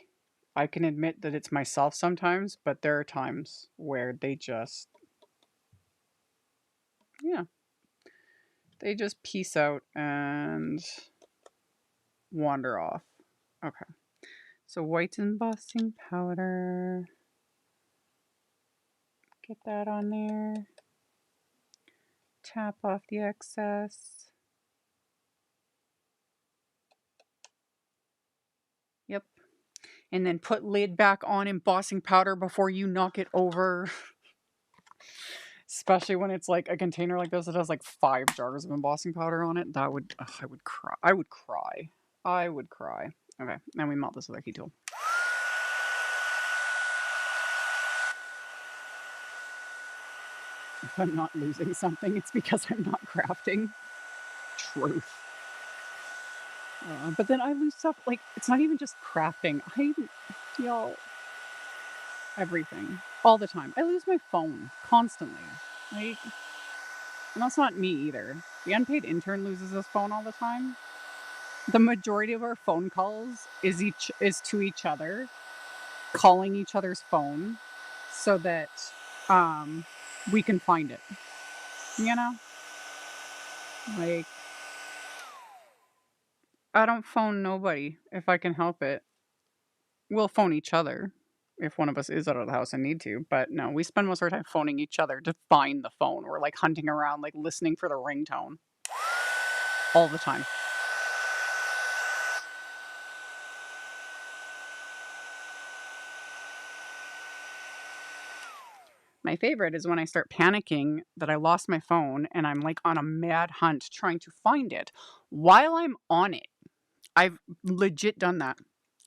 I can admit that it's myself sometimes, but there are times where they just, yeah, they just peace out and wander off. Okay. So white embossing powder. Get that on there. Tap off the excess. Yep. And then put lid back on embossing powder before you knock it over. Especially when it's like a container like this that has like 5 jars of embossing powder on it. That would, I would cry. I would cry. I would cry. Okay, now we melt this with our heat tool. If I'm not losing something, it's because I'm not crafting. Truth. But then I lose stuff, like, it's not even just crafting. Y'all, everything. All the time. I lose my phone. Constantly. Like, and that's not me either. The unpaid intern loses his phone all the time. The majority of our phone calls is to each other, calling each other's phone so that we can find it. You know? Like, I don't phone nobody if I can help it. We'll phone each other if one of us is out of the house and need to. But no, we spend most of our time phoning each other to find the phone. We're like hunting around, like listening for the ringtone. All the time. My favorite is when I start panicking that I lost my phone and I'm like on a mad hunt trying to find it while I'm on it. I've legit done that.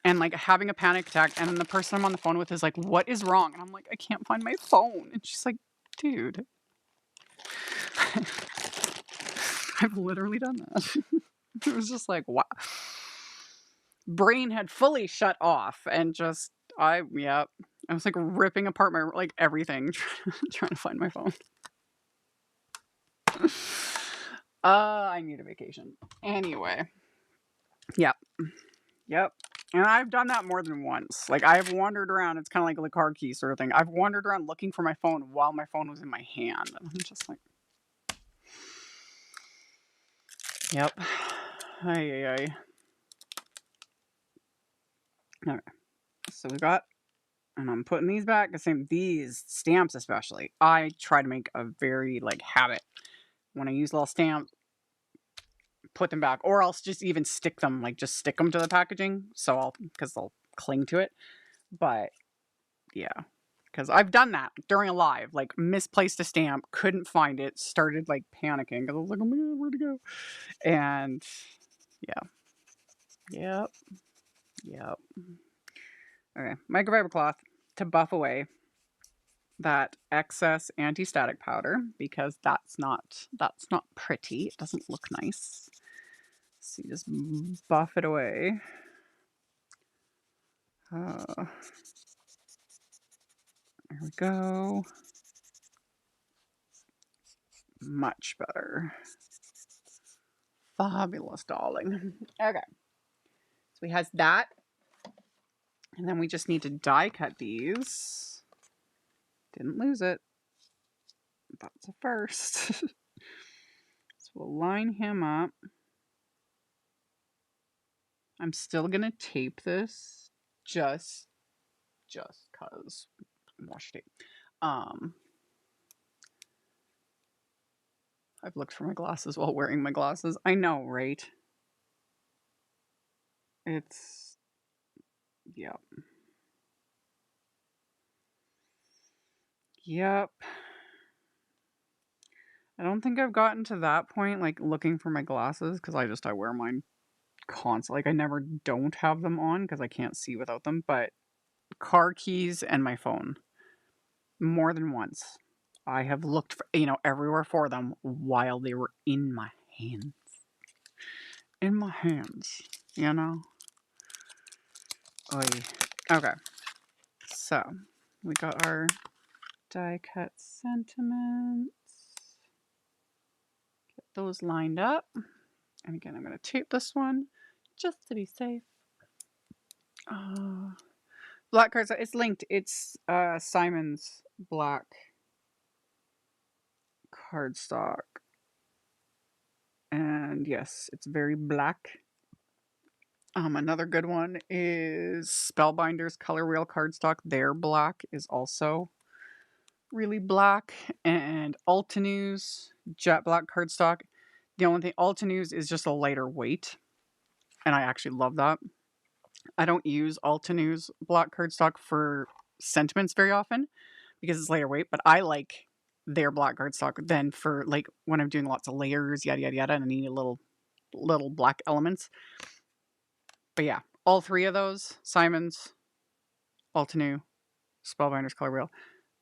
And like having a panic attack, and then the person I'm on the phone with is like, "What is wrong?" And I'm like, "I can't find my phone." And she's like, "Dude." I've literally done that. It was just like, wow. Brain had fully shut off and just, I was like ripping apart my, like everything, trying to find my phone. I need a vacation. Anyway. Yep. And I've done that more than once. Like, I've wandered around. It's kind of like a car key sort of thing. I've wandered around looking for my phone while my phone was in my hand. And I'm just like, yep. Ay. Okay. So we got, and I'm putting these back. The same, these stamps especially. I try to make a very, like, habit. When I use little stamps, put them back. Or I'll just even stick them, like, just stick them to the packaging. So because they'll cling to it. But, yeah. Because I've done that during a live, like misplaced a stamp, couldn't find it, started like panicking because I was like, oh my god, where'd it go? And yeah, yep. Okay, microfiber cloth to buff away that excess anti-static powder because that's not pretty. It doesn't look nice. So you just buff it away. There we go. Much better. Fabulous, darling. Okay. So we has that. And then we just need to die cut these. Didn't lose it. That's a first. So we'll line him up. I'm still going to tape this just cuz washi tape. I've looked for my glasses while wearing my glasses. I know, right? It's yep. Yep. I don't think I've gotten to that point, like looking for my glasses, because I wear mine constantly. Like I never don't have them on because I can't see without them. But car keys and my phone, more than once, I have looked for, everywhere for them while they were in my hands. In my hands, Oy. Okay, so we got our die cut sentiments. Get those lined up. And again, I'm going to tape this one just to be safe. Black cardstock. It's linked. It's Simon's black cardstock. And yes, it's very black. Another good one is Spellbinder's ColorWheel cardstock. Their black is also really black. And Altenews jet black cardstock. The only thing, Altenews is just a lighter weight. And I actually love that. I don't use Altenews black cardstock for sentiments very often because it's lighter weight, but I like their black cardstock then for like when I'm doing lots of layers, yada yada yada, and I need little black elements. But yeah, all three of those, Simon's, Altenew, Spellbinders, ColorWheel,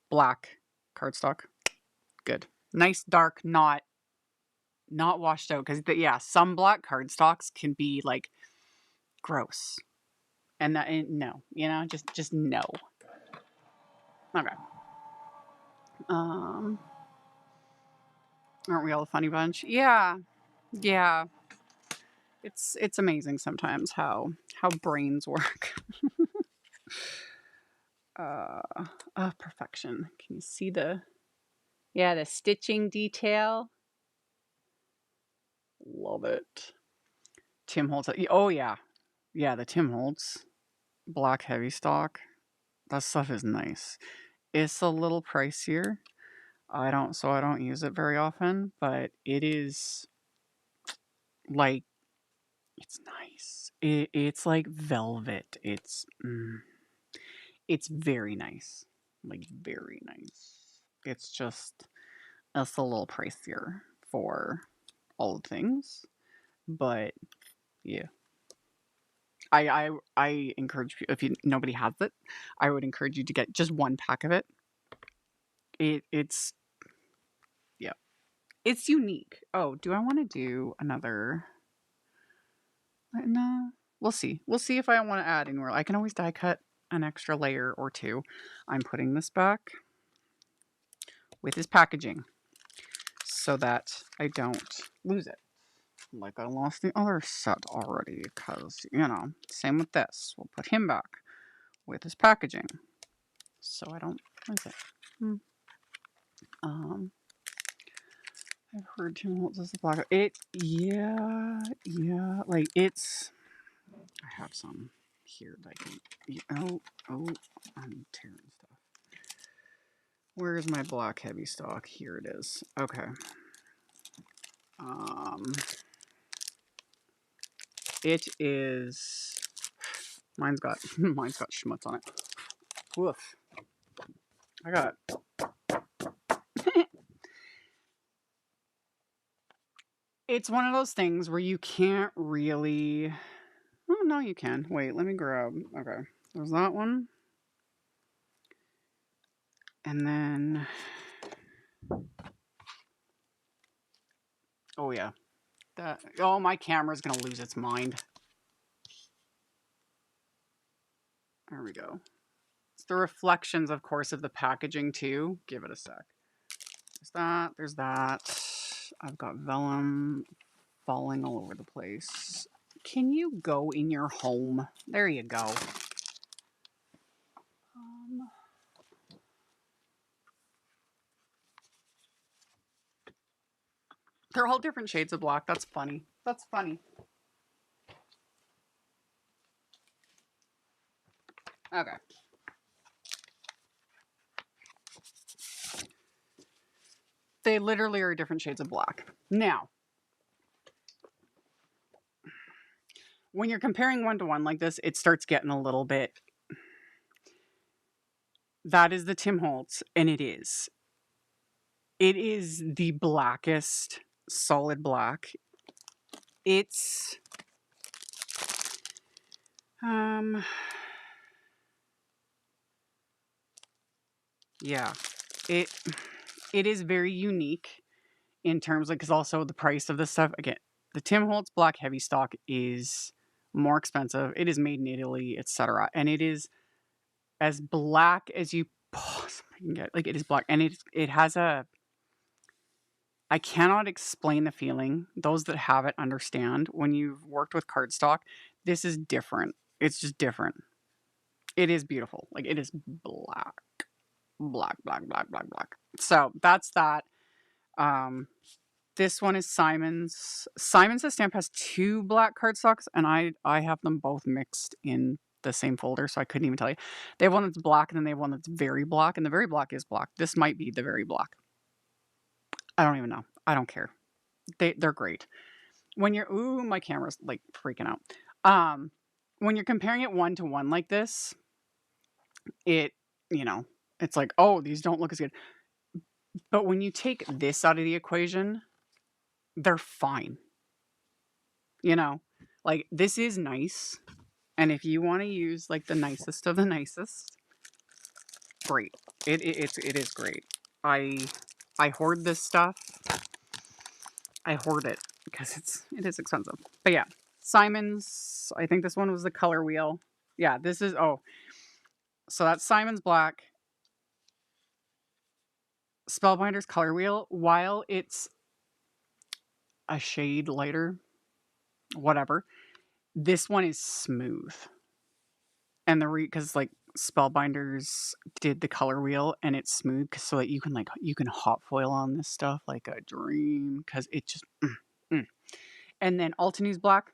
black cardstock, good, nice dark, not washed out because some black cardstocks can be like gross, and that no, just no. Okay. Aren't we all a funny bunch? Yeah. Yeah. It's amazing sometimes how brains work. Perfection. Can you see the stitching detail? Love it. Tim Holtz. Oh yeah. Yeah, the Tim Holtz black heavy stock. That stuff is nice. It's a little pricier. I don't use it very often, but it is like it's nice. It's like velvet. It's very nice. Like very nice. It's a little pricier for all the things. But yeah. I encourage you, if nobody has it, I would encourage you to get just one pack of it. It's yeah. It's unique. Oh, do I want to do another? No. We'll see. We'll see if I want to add anywhere. I can always die cut an extra layer or two. I'm putting this back with his packaging so that I don't lose it. Like I lost the other set already because, same with this. We'll put him back with his packaging so I don't lose it. I've heard Tim Holtz is the black. Like it's, I have some here that I can, I'm tearing stuff. Where's my black heavy stock? Here it is. Okay. It is, mine's got schmutz on it. Woof. I got it's one of those things where you can't really. Oh, no, you can. Wait, let me grab. Okay. There's that one. And then. Oh, yeah. That. Oh, my camera's going to lose its mind. There we go. It's the reflections, of course, of the packaging, too. Give it a sec. There's that. There's that. I've got vellum falling all over the place. Can you go in your home? There you go. They're all different shades of black. That's funny. That's funny. Okay. They literally are different shades of black. Now, when you're comparing one-to-one like this, it starts getting a little bit... That is the Tim Holtz, and it is. It is the blackest solid black. It's... Yeah. It is very unique in terms of... Because also the price of this stuff... Again, the Tim Holtz Black Heavy Stock is more expensive. It is made in Italy, etc. And it is as black as you possibly can get. Like, it is black. And it has a... I cannot explain the feeling. Those that have it understand. When you've worked with cardstock, this is different. It's just different. It is beautiful. Like, it is black. Black, black, black, black, black. So, that's that. This one is Simon's. Simon's The Stamp has two black cardstocks, and I have them both mixed in the same folder, so I couldn't even tell you. They have one that's black, and then they have one that's very black, and the very black is black. This might be the very black. I don't even know. I don't care. They're great. When you're... Ooh, my camera's, like, freaking out. When you're comparing it one-to-one like this, it, you know, it's like, oh, these don't look as good. But when you take this out of the equation, they're fine. You know? Like, this is nice. And if you want to use, like, the nicest of the nicest, great. It is great. I hoard this stuff. I hoard it because it is expensive. But yeah, Simon's, I think this one was the ColorWheel. Yeah, this is, oh. So that's Simon's Black. Spellbinder's ColorWheel, while it's a shade lighter, whatever, this one is smooth. And because like Spellbinders did the ColorWheel and it's smooth so that you can hot foil on this stuff like a dream, because it just And then Altenews Black,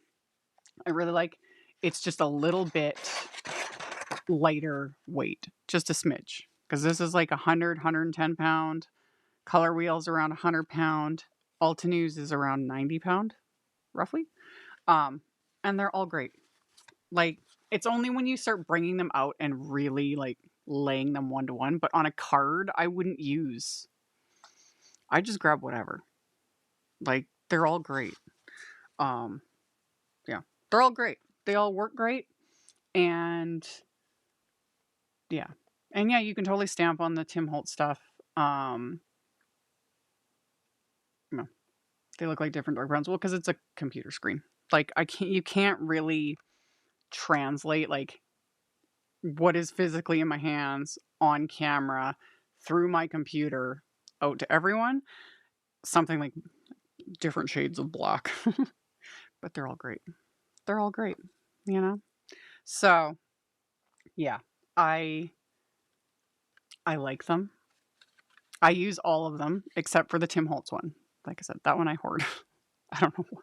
I really like. It's just a little bit lighter weight, just a smidge, because this is like 110 pound. ColorWheel's around 100 pound. Altenews is around 90 pound, roughly. And they're all great. Like, it's only when you start bringing them out and really like laying them one-to-one, but on a card, I wouldn't use. I just grab whatever. Like, they're all great. Yeah, they're all great. They all work great. And yeah. And yeah, you can totally stamp on the Tim Holtz stuff. No, they look like different dark browns. Well, because it's a computer screen. Like, you can't really translate like what is physically in my hands on camera through my computer out to everyone. Something like different shades of black. But they're all great. They're all great, you know? So, yeah, I like them. I use all of them except for the Tim Holtz one. Like I said, that one I hoard. I don't know why.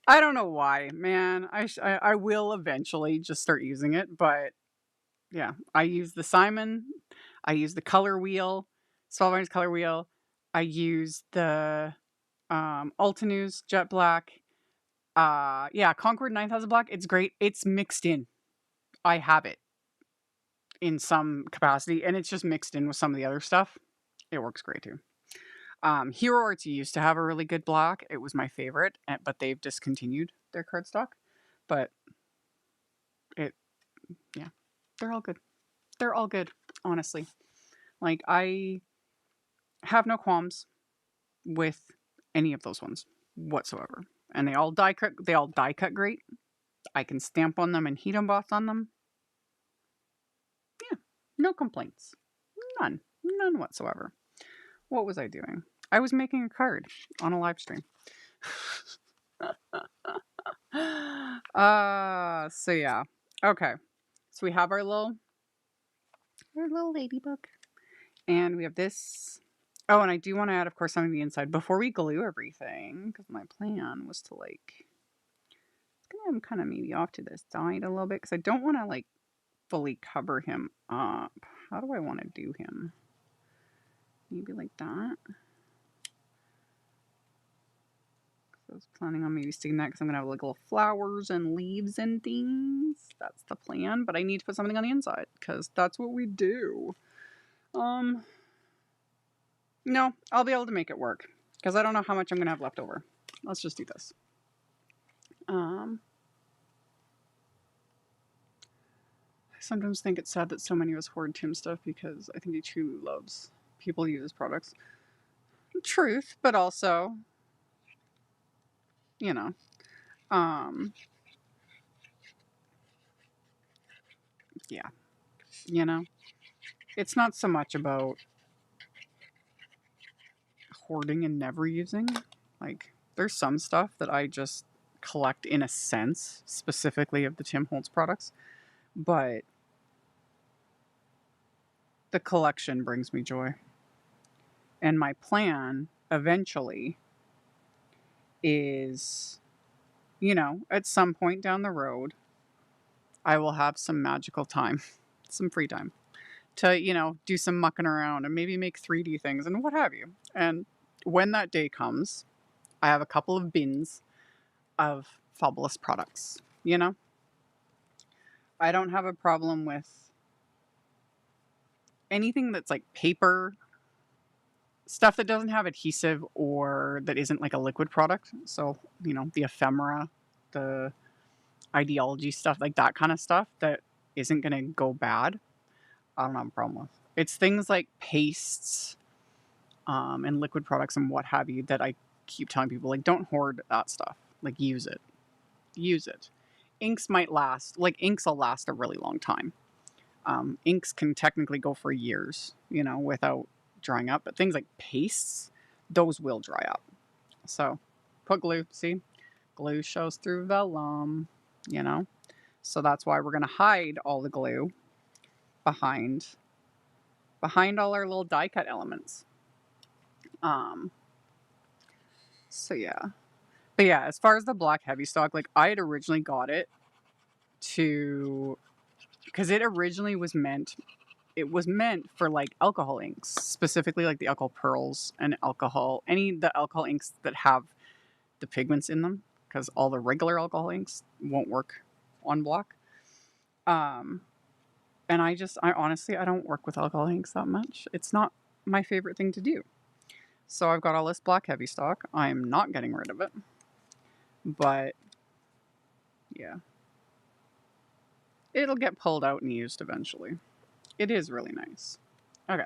I don't know why, man. I will eventually just start using it, but yeah, I use the Simon. I use the ColorWheel, Spellbinder's ColorWheel. I use the Altenews Jet Black. Yeah, Concord 9000 Black. It's great. It's mixed in. I have it. in some capacity, and it's just mixed in with some of the other stuff. It works great too. Hero Arts used to have a really good black. It was my favorite, but they've discontinued their cardstock. But yeah, they're all good. They're all good, honestly. Like, I have no qualms with any of those ones whatsoever. And they all die cut. They all die cut great. I can stamp on them and heat emboss on them. Yeah, no complaints. None. None whatsoever. What was I doing? I was making a card on a live stream. So yeah. Okay. So we have our little ladybug. And we have this. Oh, and I do want to add, of course, something on the inside before we glue everything, because my plan was to like, I'm kind of maybe off to this side a little bit because I don't want to like fully cover him up. How do I want to do him? Maybe like that. I was planning on maybe sticking that because I'm going to have like little flowers and leaves and things. That's the plan. But I need to put something on the inside because that's what we do. No, I'll be able to make it work because I don't know how much I'm going to have left over. Let's just do this. I sometimes think it's sad that so many of us hoard Tim stuff because I think he truly loves people use his products. Truth, but also, you know, yeah, you know, it's not so much about hoarding and never using. Like, there's some stuff that I just collect in a sense, specifically of the Tim Holtz products, but the collection brings me joy. And my plan eventually is, you know, at some point down the road, I will have some magical time, some free time to, you know, do some mucking around and maybe make 3D things and what have you. And when that day comes, I have a couple of bins of fabulous products, you know? I don't have a problem with anything that's like paper, stuff that doesn't have adhesive or that isn't like a liquid product. So, you know, the ephemera, the ideology stuff, like that kind of stuff that isn't going to go bad. I don't have a problem with. It's things like pastes and liquid products and what have you that I keep telling people, like, don't hoard that stuff. Like, use it. Use it. Inks might last. Like, inks will last a really long time. Inks can technically go for years, you know, without drying up. But things like pastes, those will dry up. So, put glue. See? Glue shows through vellum, you know? So that's why we're going to hide all the glue behind all our little die cut elements. So yeah. But yeah, as far as the black heavy stock, like I had originally got it to, because it originally was meant, for like alcohol inks, specifically like the alcohol pearls and alcohol, the alcohol inks that have the pigments in them, because all the regular alcohol inks won't work on black. And I honestly, I don't work with alcohol inks that much. It's not my favorite thing to do. So I've got all this black heavy stock. I'm not getting rid of it. But yeah, it'll get pulled out and used eventually. It is really nice. Okay.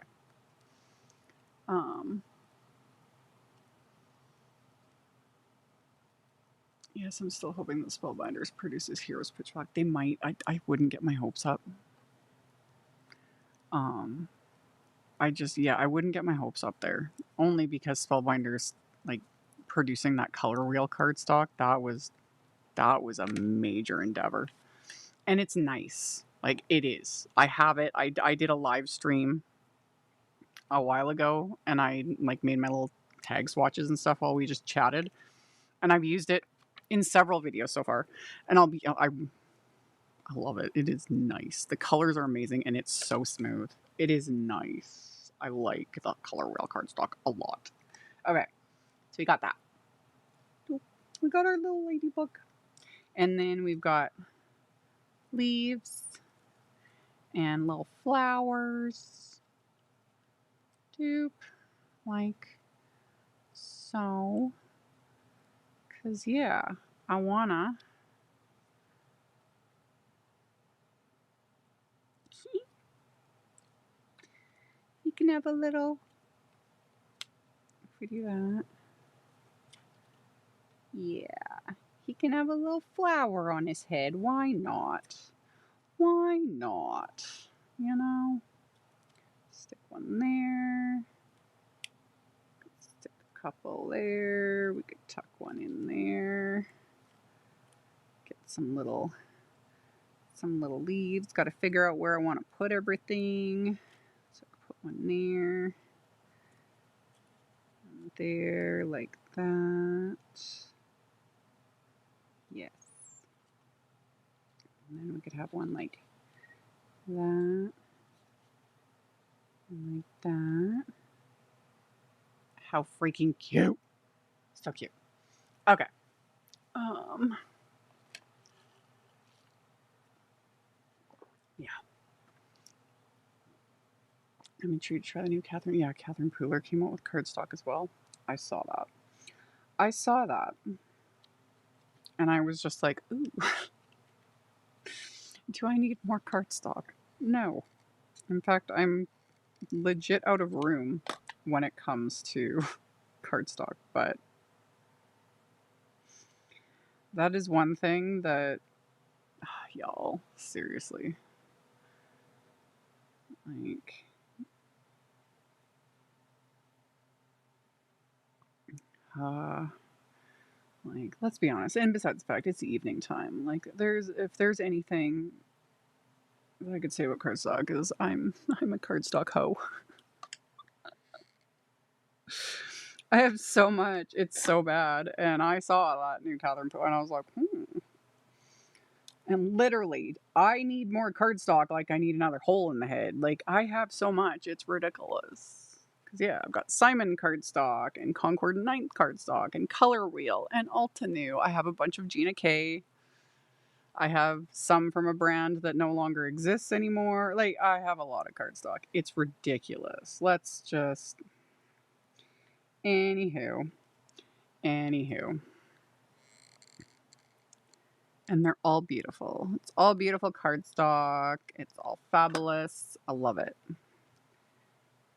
Yes, I'm still hoping that Spellbinders produces Heroes Pitch Black. They might. I wouldn't get my hopes up. I wouldn't get my hopes up there. Only because Spellbinders, like, producing that ColorWheel cardstock, that was a major endeavor. And it's nice. Like, it is. I have it. I did a live stream a while ago, and I, like, made my little tag swatches and stuff while we just chatted. And I've used it in several videos so far. And I love it. It is nice. The colors are amazing, and it's so smooth. It is nice. I like the ColorWheel cardstock a lot. Okay, so we got that. We got our little ladybug. And then we've got leaves and little flowers. Doop, like so. Cause yeah, I wanna. You can have a little. If we do that, yeah, he can have a little flower on his head. Why not? Why not? You know, stick one there. Stick a couple there. We could tuck one in there. Get some little leaves. Got to figure out where I want to put everything. So I put one there. And there, like that. Yes. And then we could have one like that. And like that. How freaking cute. So cute. Okay. Yeah. I'm intrigued to try the new Catherine. Yeah, Catherine Pooler came out with cardstock as well. I saw that. And I was just like, ooh. Do I need more cardstock? No. In fact, I'm legit out of room when it comes to cardstock, but that is one thing that, y'all, seriously, like, let's be honest, and besides the fact, it's evening time, like, if there's anything that I could say about cardstock is I'm a cardstock hoe. I have so much, it's so bad, and I saw that new Catherine Pooler, and I was like, And literally, I need more cardstock like I need another hole in the head. Like, I have so much, it's ridiculous. Because, yeah, I've got Simon cardstock, and Concord 9th cardstock, and ColorWheel, and Altenew. I have a bunch of Gina K. I have some from a brand that no longer exists anymore. Like, I have a lot of cardstock. It's ridiculous. Let's just... Anywho. And they're all beautiful. It's all beautiful cardstock. It's all fabulous. I love it.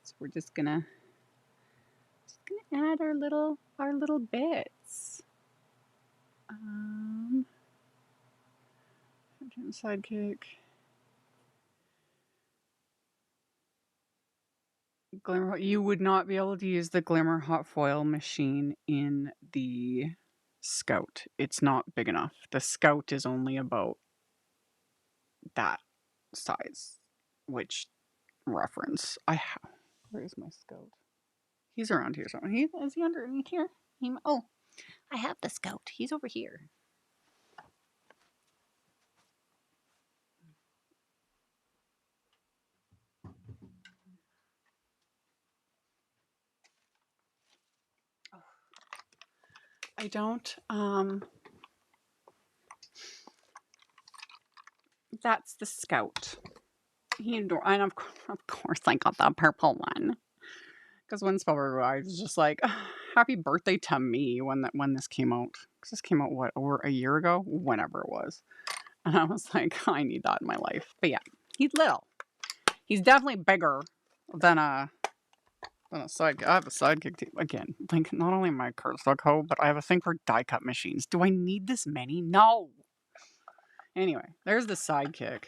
So we're just gonna add our little bits. Sidekick. Glimmer. You would not be able to use the Glimmer hot foil machine in the Scout. It's not big enough. The Scout is only about that size, which reference I have. Where is my Scout? He's around here somewhere. Is he underneath here? Oh, I have the Scout. He's over here. I don't, that's the Scout. And of course I got the purple one. Because when Spellberg, I was just like, happy birthday to me when this came out. Because this came out, what, over a year ago? Whenever it was. And I was like, I need that in my life. But yeah, he's little. He's definitely bigger than a sidekick. I have a sidekick too. Again, like, not only am I a cardstock hoe, but I have a thing for die cut machines. Do I need this many? No! Anyway, there's the sidekick.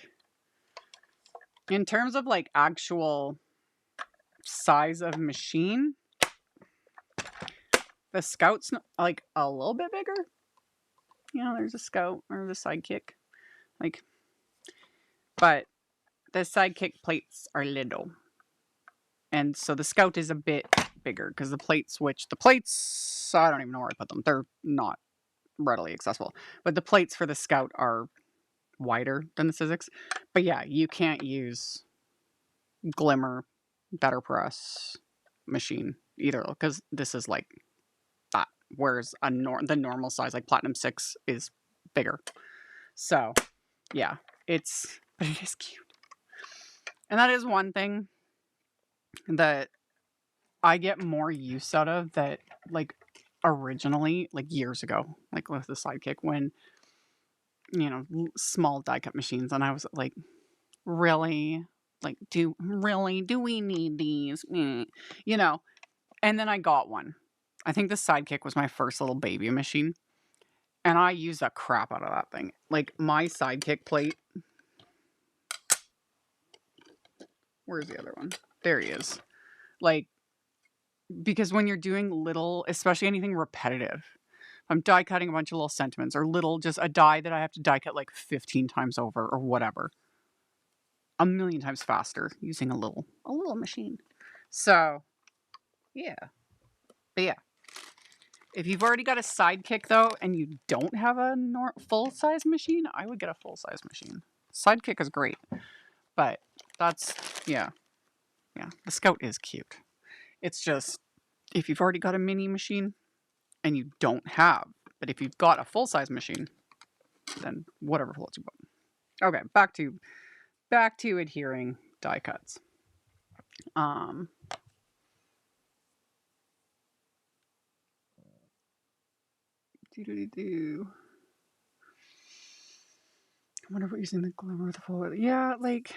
In terms of, like, actual size of machine, the Scout's, like, a little bit bigger. You know, there's a Scout or the sidekick. Like, but the sidekick plates are little. And so the Scout is a bit bigger because the plates, I don't even know where I put them. They're not readily accessible. But the plates for the Scout are wider than the Sizzix. But yeah, you can't use Glimmer Better Press machine either because this is like that. Whereas the normal size, like Platinum 6, is bigger. So yeah, but it is cute. And that is one thing that I get more use out of that, like, originally, like, years ago, like, with the Sidekick when, small die cut machines, and I was like, really? Like, do we need these? You know, and then I got one. I think the Sidekick was my first little baby machine, and I used the crap out of that thing. Like, my Sidekick plate. Where's the other one? There he is. Like, because when you're doing little, especially anything repetitive, I'm die cutting a bunch of little sentiments or little, just a die that I have to die cut like 15 times over or whatever. A million times faster using a little machine. So, yeah. But yeah. If you've already got a Sidekick though, and you don't have a full-size machine, I would get a full-size machine. Sidekick is great. But that's, yeah. Yeah. The Scout is cute. It's just, if you've already got a mini machine and you don't have, but if you've got a full-size machine, then whatever floats your boat. Okay, back to adhering die cuts. I wonder if we're using the glimmer with the full. Yeah, like,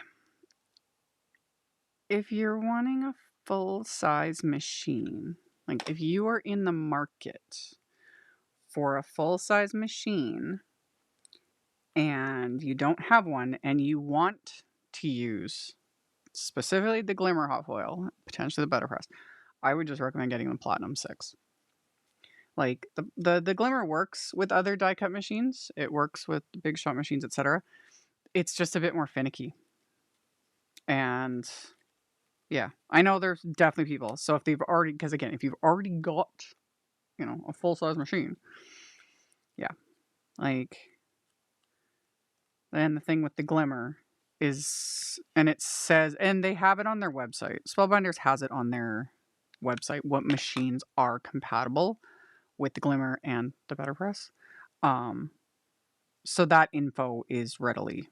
if you're wanting a full-size machine, like if you are in the market for a full-size machine and you don't have one and you want to use specifically the Glimmer hot foil, potentially the Better Press, I would just recommend getting the Platinum 6. Like, the Glimmer works with other die cut machines. It works with big shot machines, etc. It's just a bit more finicky. And yeah, I know there's definitely people. So if they've already, because again, if you've already got, a full-size machine, yeah, like, then the thing with the Glimmer is, and it says, and they have it on their website. Spellbinders has it on their website, what machines are compatible with the Glimmer and the Better Press. So that info is readily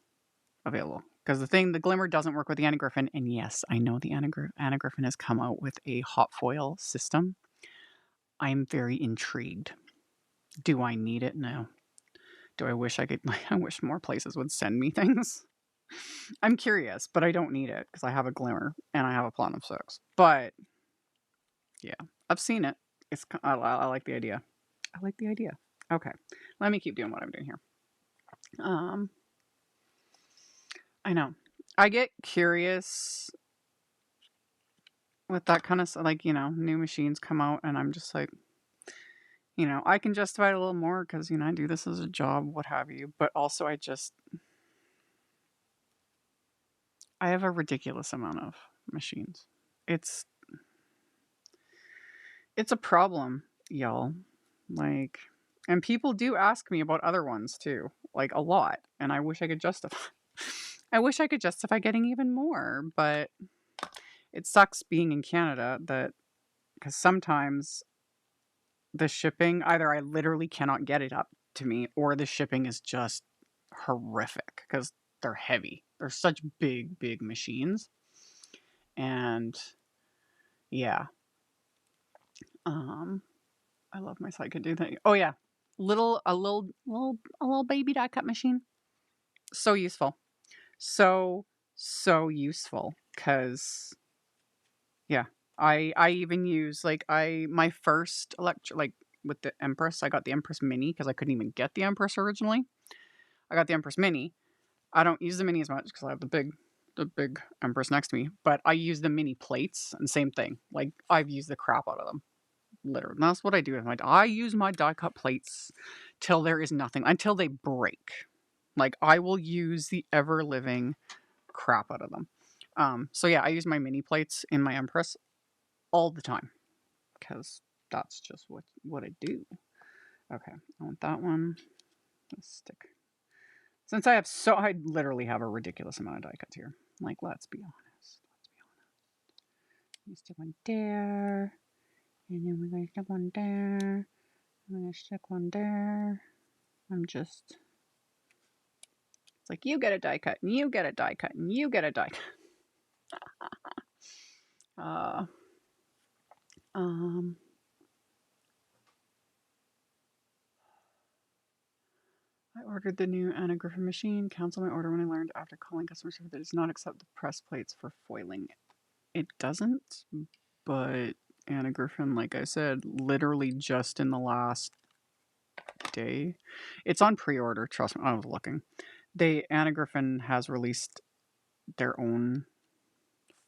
available. Because the Glimmer doesn't work with the Anna Griffin, and yes, I know the Anna Griffin has come out with a hot foil system. I'm very intrigued. Do I need it? No. Do I wish I could? I wish more places would send me things. I'm curious, but I don't need it because I have a Glimmer and I have a Platinum 6. But yeah, I've seen it. I like the idea. I like the idea. Okay, let me keep doing what I'm doing here. I know. I get curious with that kind of, like, new machines come out and I'm just like, I can justify it a little more because, I do this as a job, what have you. But also I have a ridiculous amount of machines. It's a problem, y'all. Like, and people do ask me about other ones too, like a lot. And I wish I could justify. I wish I could justify getting even more, but it sucks being in Canada because sometimes the shipping, either I literally cannot get it up to me or the shipping is just horrific because they're heavy. They're such big machines. And yeah. I love my Sidekick do that. Oh yeah. A little baby die cut machine. So useful. So useful. Cause yeah. I even use my first with the Empress, I got the Empress Mini because I couldn't even get the Empress originally. I got the Empress Mini. I don't use the Mini as much because I have the big Empress next to me, but I use the mini plates and same thing. Like, I've used the crap out of them. Literally. And that's what I do with I use my die cut plates till there is nothing, until they break. Like, I will use the ever living crap out of them. So yeah, I use my mini plates in my Empress all the time because that's just what I do. Okay, I want that one. Let's stick. Since I literally have a ridiculous amount of die cuts here. Like, let's be honest. Let me stick one there. And then we're going to stick one there. I'm going to stick one there. It's like, you get a die cut, and you get a die cut, and you get a die cut. Uh, um, I ordered the new Anna Griffin machine. Canceled my order when I learned after calling customer service that it does not accept the press plates for foiling. It doesn't, but Anna Griffin, like I said, literally just in the last day, it's on pre-order. Trust me, I was looking. Anna Griffin has released their own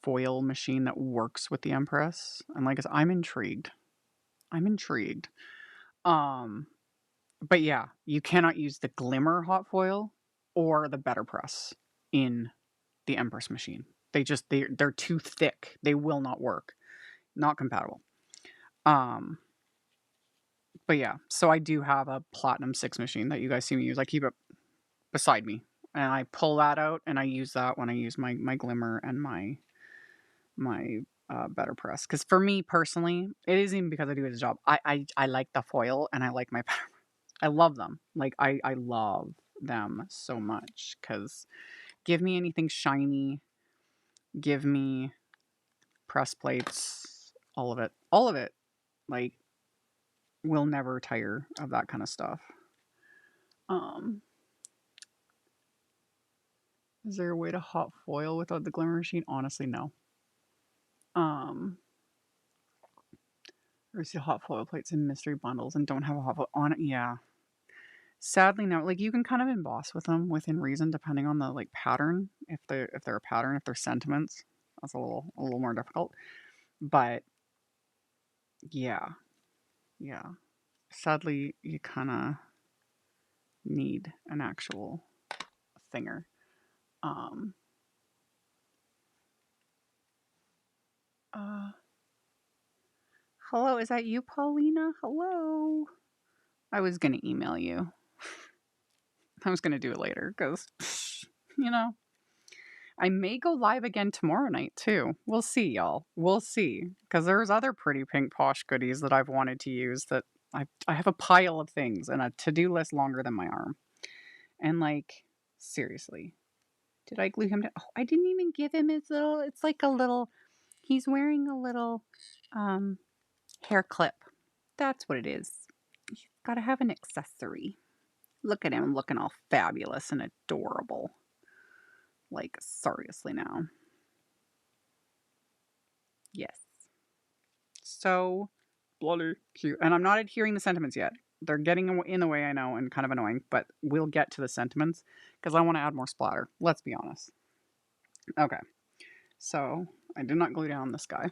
foil machine that works with the Empress, and like I said, I'm intrigued. I'm intrigued. Um, but yeah, you cannot use the Glimmer hot foil or the Better Press in the Empress machine. They're too thick. They will not work. Not compatible. Um, but yeah, so I do have a Platinum 6 machine that you guys see me use. I keep it beside me, and I pull that out and I use that when I use my Glimmer and my Better Press. Because for me personally, it isn't even because I do his job. I like the foil and I like my Better. I love them. Like I love them so much. Because give me anything shiny, give me press plates, all of it, all of it. Like we'll never tire of that kind of stuff. Is there a way to hot foil without the Glimmer machine? Honestly, no. Or see hot foil plates in mystery bundles and don't have a hot foil on it. Yeah. Sadly, no. Like you can kind of emboss with them within reason, depending on the like pattern. If they're a pattern, if they're sentiments, that's a little more difficult. But yeah, yeah. Sadly, you kind of need an actual thinger. Um. Hello, is that you, Paulina? Hello. I was gonna email you. I was gonna do it later because, you know, I may go live again tomorrow night too. We'll see, y'all. We'll see. Because there's other pretty pink Posh goodies that I've wanted to use that I have a pile of things and a to-do list longer than my arm. And like, seriously. Did I glue him down? Oh, I didn't even give him his little, it's like a little, he's wearing a little hair clip. That's what it is. He's got to have an accessory. Look at him looking all fabulous and adorable. Like, seriously now. Yes. So bloody cute. And I'm not adhering the sentiments yet. They're getting in the way, I know, and kind of annoying, but we'll get to the sentiments because I want to add more splatter. Let's be honest. Okay. So I did not glue down this guy.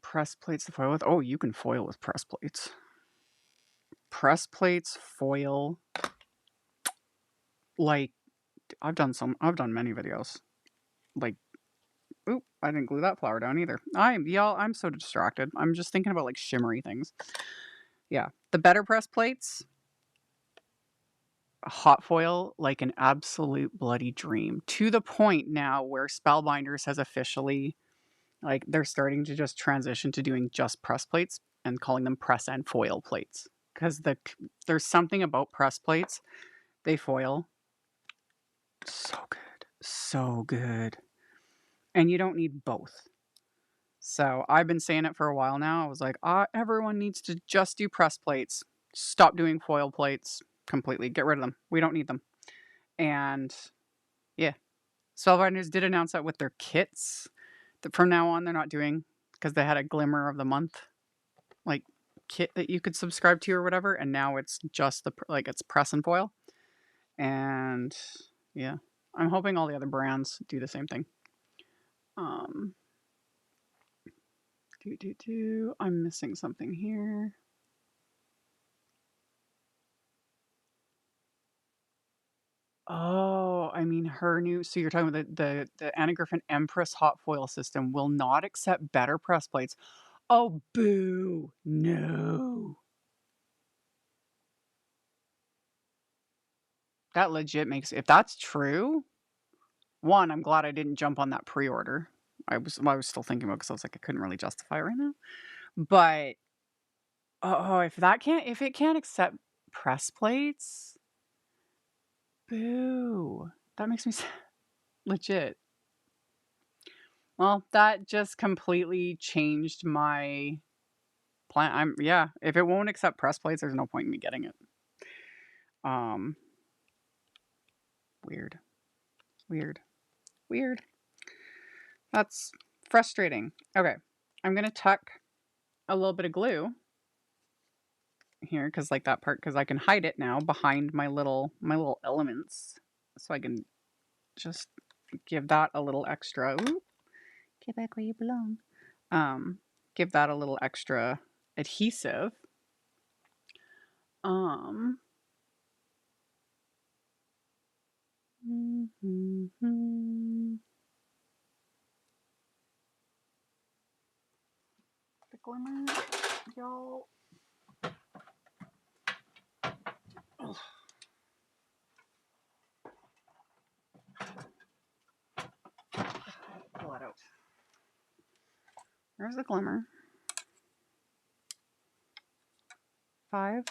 Press plates to foil with. Oh, you can foil with press plates. Press plates, foil. Like I've done many videos. Like, oop, I didn't glue that flower down either. I'm so distracted. I'm just thinking about like shimmery things. Yeah, the Better Press plates, hot foil like an absolute bloody dream. To the point now where Spellbinders has officially, like, they're starting to just transition to doing just press plates and calling them press and foil plates. Because there's something about press plates, they foil so good. So good. And you don't need both. So I've been saying it for a while now. I was like, everyone needs to just do press plates. Stop doing foil plates completely. Get rid of them. We don't need them. And yeah, Spellbinders did announce that with their kits. That from now on, they're not doing, because they had a Glimmer of the Month like kit that you could subscribe to or whatever. And now it's just it's press and foil. And yeah, I'm hoping all the other brands do the same thing. I'm missing something here. Oh, I mean her new. So you're talking about the Anna Griffin Empress hot foil system will not accept Better Press plates. Oh, boo! No, that legit makes. If that's true, one, I'm glad I didn't jump on that pre-order. I was still thinking about, because I was like, I couldn't really justify it right now. But oh, if it can't accept press plates, boo. That makes me legit. Well, that just completely changed my plan. Yeah, if it won't accept press plates, there's no point in me getting it. Weird. That's frustrating. Okay, I'm gonna tuck a little bit of glue here, because like that part, because I can hide it now behind my little elements, so I can just give that a little extra. Ooh, get back where you belong. Give that a little extra adhesive. The glimmer, y'all. Oh. Pull it out. There's the glimmer. 5.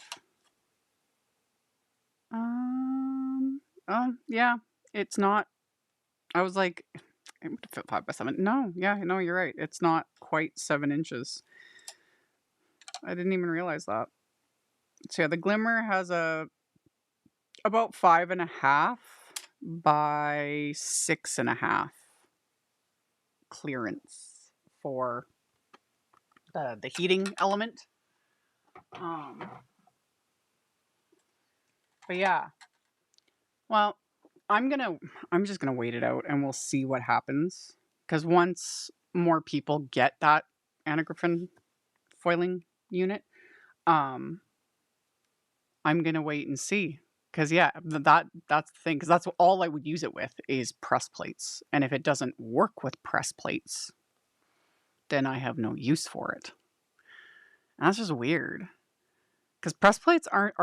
Yeah, it's not. I was like, it would fit 5 by 7. No, yeah, no, you're right. It's not quite 7 inches. I didn't even realize that. So yeah, the glimmer has about 5.5 by 6.5 clearance for the heating element. But yeah, well, I'm just gonna wait it out, and we'll see what happens. Because once more people get that anagriffin foiling unit, I'm gonna wait and see. Because yeah, that's the thing. Because that's all I would use it with, is press plates. And if it doesn't work with press plates, then I have no use for it. And that's just weird. Because press plates are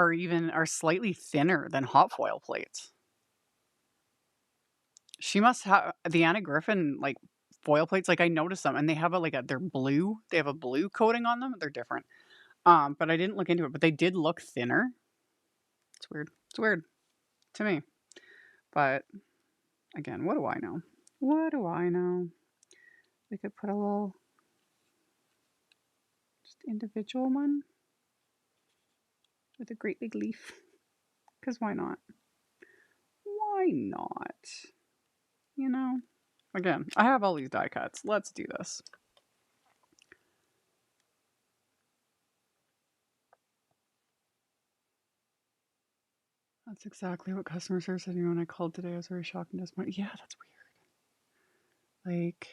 slightly thinner than hot foil plates. She must have the Anna Griffin like foil plates. Like I noticed them, and they have they're blue. They have a blue coating on them. They're different. But I didn't look into it. But they did look thinner. It's weird. It's weird to me. But again, what do I know? What do I know? We could put a little just individual one with a great big leaf. Because why not? Why not? You know? Again, I have all these die cuts. Let's do this. That's exactly what customer service said to me when I called today. I was very shocked and disappointed. Yeah, that's weird. Like,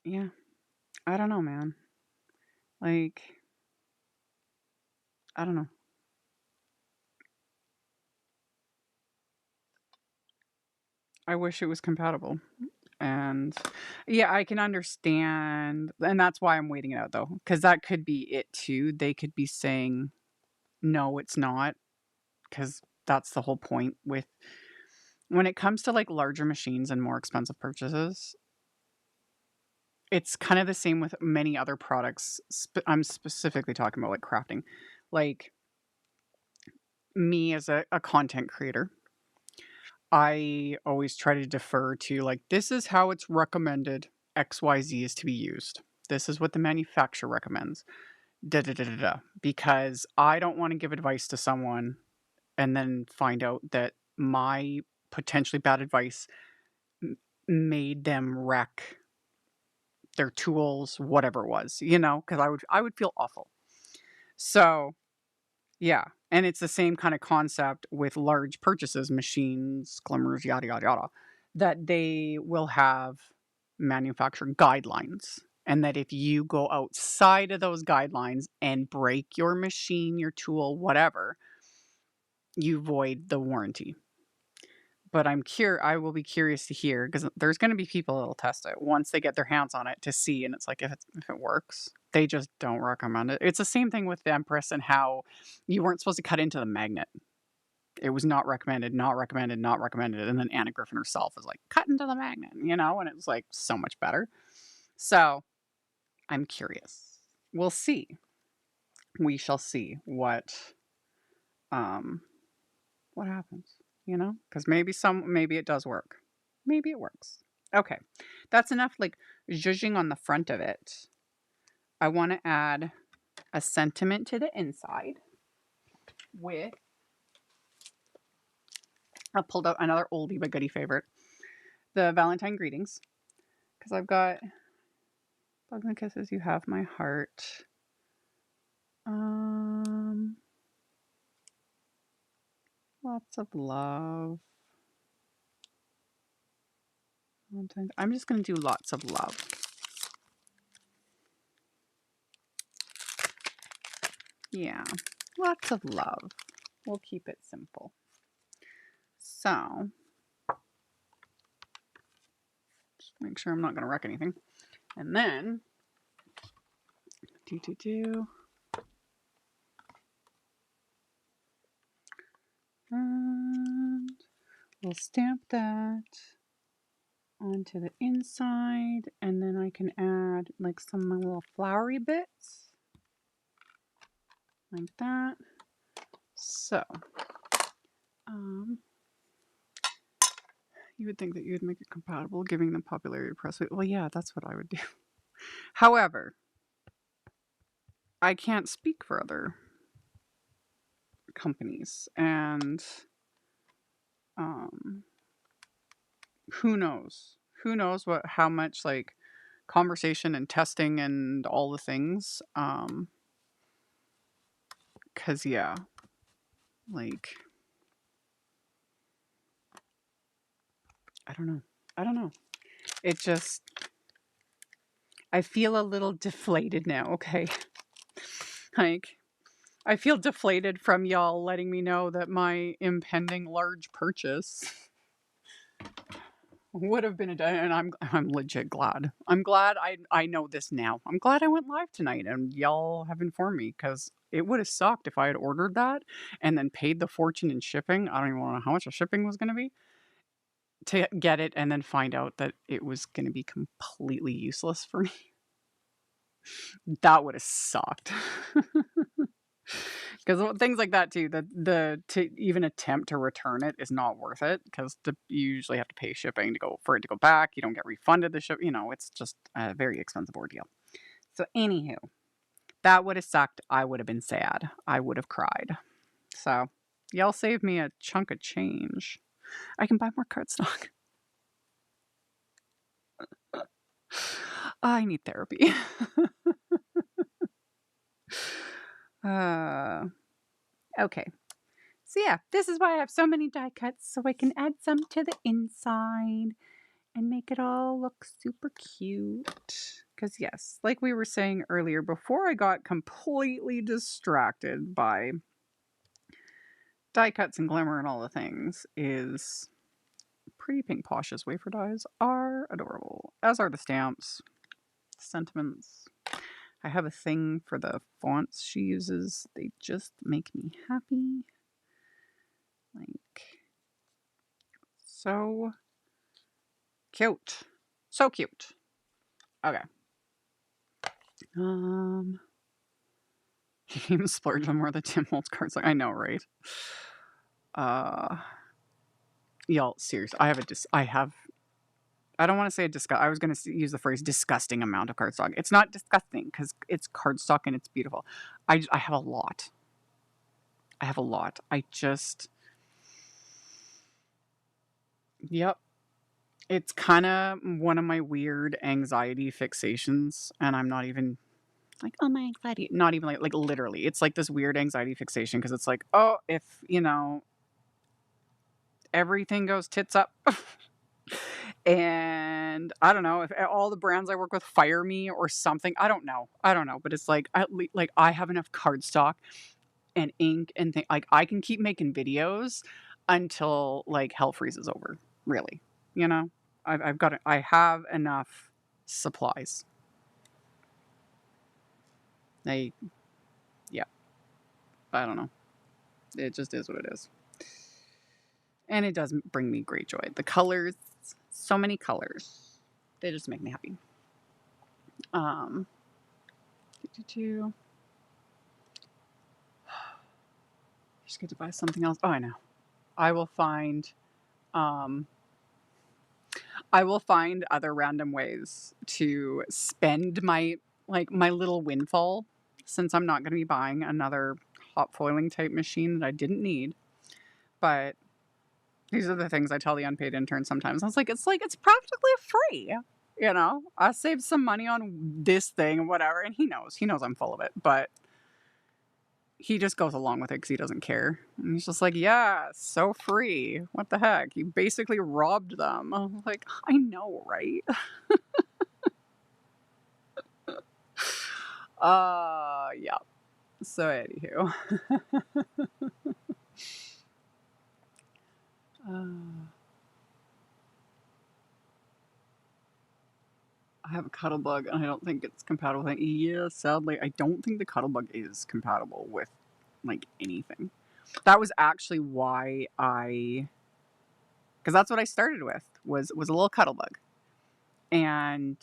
yeah. I don't know, man. Like, I don't know. I wish it was compatible. And yeah, I can understand. And that's why I'm waiting it out, though. Because that could be it, too. They could be saying, no, it's not. Because that's the whole point with... When it comes to, like, larger machines and more expensive purchases, it's kind of the same with many other products. I'm specifically talking about, like, crafting. Like, me as a content creator, I always try to defer to, like, this is how it's recommended XYZ is to be used. This is what the manufacturer recommends. Because I don't want to give advice to someone and then find out that my potentially bad advice made them wreck their tools, whatever it was, because I would feel awful. So, yeah. And it's the same kind of concept with large purchases, machines, glimmers, yada, yada, yada, that they will have manufacturer guidelines. And that if you go outside of those guidelines and break your machine, your tool, whatever, you void the warranty. But I will be curious to hear, because there's going to be people that'll test it once they get their hands on it to see. And it's like, if it works, they just don't recommend it. It's the same thing with the Empress and how you weren't supposed to cut into the magnet. It was not recommended, not recommended, not recommended. And then Anna Griffin herself was like, cut into the magnet, you know, and it was like so much better. So I'm curious. We'll see. We shall see what happens, you know, because maybe it does work. Maybe it works. Okay. That's enough like zhuzhing on the front of it. I want to add a sentiment to the inside with, I pulled out another oldie but goodie favorite, the Valentine Greetings, because I've got Bugs and Kisses, You Have My Heart. Lots of love. I'm just going to do lots of love. Yeah, lots of love. We'll keep it simple. So, just make sure I'm not going to wreck anything. And then, and we'll stamp that onto the inside, and then I can add like some little flowery bits like that. So, you would think that you would make it compatible, giving them popularity press. Well, yeah, that's what I would do. However, I can't speak for other companies, and who knows? Who knows how much like conversation and testing and all the things. Cause yeah, like I don't know. It just, I feel a little deflated now. Okay, like I feel deflated from y'all letting me know that my impending large purchase would have been and I'm legit glad. I'm glad I know this now. I'm glad I went live tonight and y'all have informed me, because it would have sucked if I had ordered that and then paid the fortune in shipping. I don't even know how much the shipping was going to be to get it, and then find out that it was going to be completely useless for me. That would have sucked. Because things like that too, to even attempt to return it is not worth it, because you usually have to pay shipping for it to go back. You don't get refunded the ship. You know, it's just a very expensive ordeal. So anywho, that would have sucked. I would have been sad. I would have cried. So y'all saved me a chunk of change. I can buy more cardstock. I need therapy. Okay. So yeah, this is why I have so many die cuts, so I can add some to the inside and make it all look super cute. Because yes, like we were saying earlier, before I got completely distracted by die cuts and glimmer and all the things, is Pretty Pink Posh's wafer dies are adorable, as are the stamps, sentiments. I have a thing for the fonts she uses. They just make me happy. Like, so cute. So cute. Okay. You even splurge on more than Tim Holtz cards. Like, I know, right? Y'all, seriously, I don't want to say a disgust. I was going to use the phrase disgusting amount of cardstock. It's not disgusting because it's cardstock and it's beautiful. I have a lot. Yep. It's kind of one of my weird anxiety fixations, and I'm not even like, oh, my anxiety. Not even like literally. It's like this weird anxiety fixation, because it's like, oh, if, everything goes tits up. And I don't know if all the brands I work with fire me or something. I don't know. But it's like, I have enough cardstock and ink and like I can keep making videos. until like hell freezes over, really. You know, I've got it. I have enough supplies. I, yeah, I don't know. It just is what it is. And it does bring me great joy. The colors, so many colors. They just make me happy. Um, just get to buy something else. Oh, I know. I will find, um, I will find other random ways to spend my my little windfall, since I'm not going to be buying another hot foiling type machine that I didn't need. But these are the things I tell the unpaid intern sometimes. I was like, it's practically free. You know, I saved some money on this thing and whatever, and he knows I'm full of it, but he just goes along with it because he doesn't care. And he's just like, yeah, so free. What the heck? You basically robbed them. I'm like, I know, right? Yeah. So, anywho. I have a Cuttlebug, and I don't think it's compatible with it. Yeah, sadly, I don't think the Cuttlebug is compatible with, like, anything. That was actually why because that's what I started with, was a little Cuttlebug. And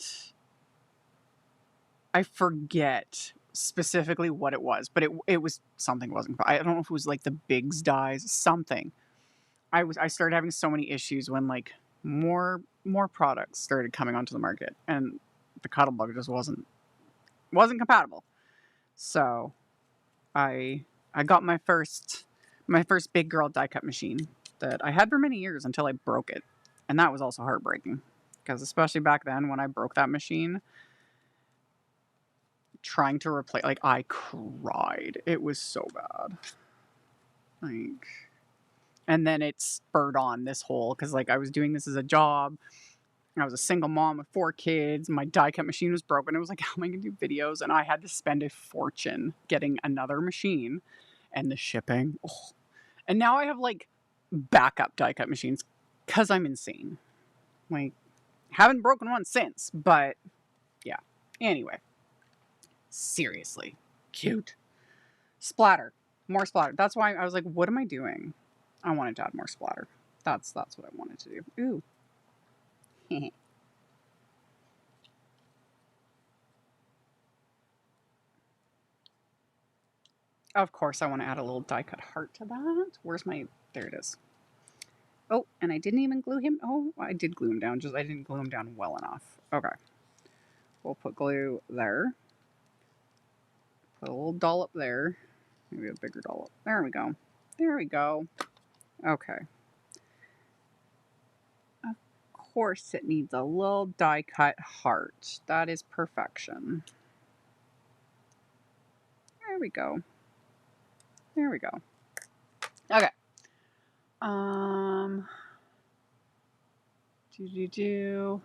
I forget specifically what it was, but it was something. Wasn't, I don't know if it was like the Biggs dies, something. I started having so many issues when like more products started coming onto the market, and the Cuttlebug just wasn't compatible. So I got my first big girl die cut machine that I had for many years until I broke it, and that was also heartbreaking because especially back then when I broke that machine, trying to replace, like, I cried. It was so bad. Like, and then it spurred on this whole, because like I was doing this as a job. I was a single mom with 4 kids. My die cut machine was broken. It was like, how am I going to do videos? And I had to spend a fortune getting another machine and the shipping. Oh. And now I have like backup die cut machines because I'm insane. Like, haven't broken one since, but yeah. Anyway, seriously, cute. Splatter. More splatter. That's why I was like, what am I doing? I wanted to add more splatter. That's what I wanted to do. Ooh. Of course, I want to add a little die cut heart to that. Where's my... There it is. Oh, and I didn't even glue him. Oh, I did glue him down. Just I didn't glue him down well enough. Okay. We'll put glue there. Put a little dollop there. Maybe a bigger dollop. There we go. There we go. Okay. Of course it needs a little die cut heart. That is perfection. There we go. There we go. Okay. Do.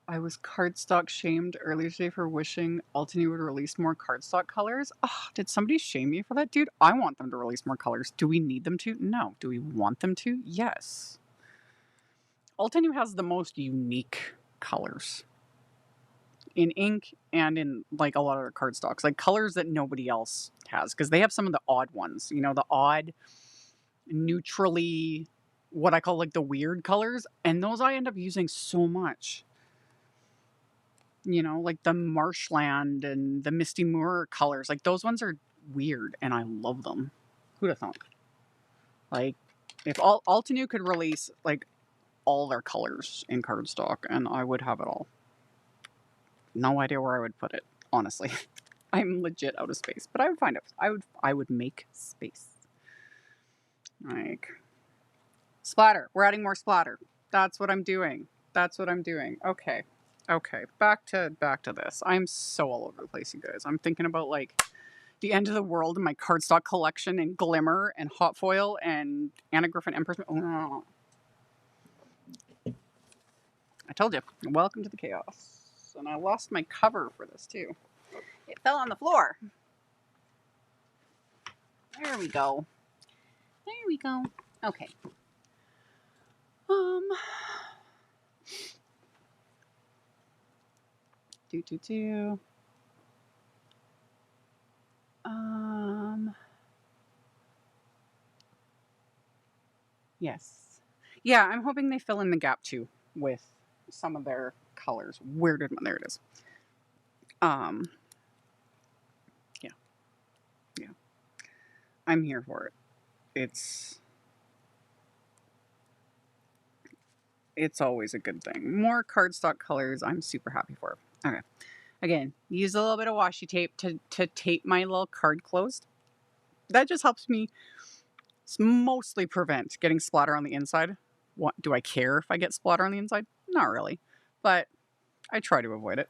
I was cardstock shamed earlier today for wishing Altany would release more cardstock colors. Oh, did somebody shame me for that? Dude, I want them to release more colors. Do we need them to? No. Do we want them to? Yes. Altany has the most unique colors in ink and in like a lot of their cardstocks, like colors that nobody else has, because they have some of the odd ones, you know, the odd neutrally, what I call like the weird colors, and those I end up using so much. You know, like the marshland and the misty moor colors, like those ones are weird and I love them. Who'd have thought? Like, if Altany could release like all their colors in cardstock, and I would have it all. No idea where I would put it, honestly. I'm legit out of space, but I would find it. I would make space. Like, splatter. We're adding more splatter. That's what I'm doing. That's what I'm doing. Okay. Okay. Back to this. I'm so all over the place, you guys. I'm thinking about like the end of the world in my cardstock collection and glimmer and hot foil and Anna Griffin Empress. Oh, I told you. Welcome to the chaos. And I lost my cover for this too. It fell on the floor. There we go. There we go. Okay. Do. Yes. Yeah, I'm hoping they fill in the gap too with some of their colors. There it is. Yeah. Yeah. I'm here for it. It's always a good thing. More cardstock colors, I'm super happy for. Okay. Again, use a little bit of washi tape to tape my little card closed. That just helps me mostly prevent getting splatter on the inside. What do I care if I get splatter on the inside? Not really. But I try to avoid it.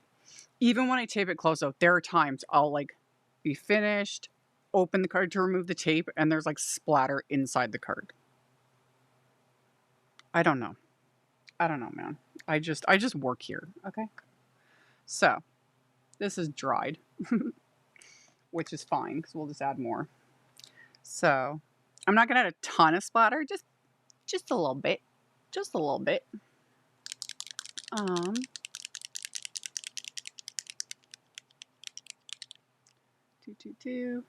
Even when I tape it closed out, there are times I'll like be finished, open the card to remove the tape, and there's like splatter inside the card. I don't know. Man. I just work here, okay? So, this is dried, which is fine because we'll just add more. So, I'm not going to add a ton of splatter, just a little bit. Just a little bit. Two.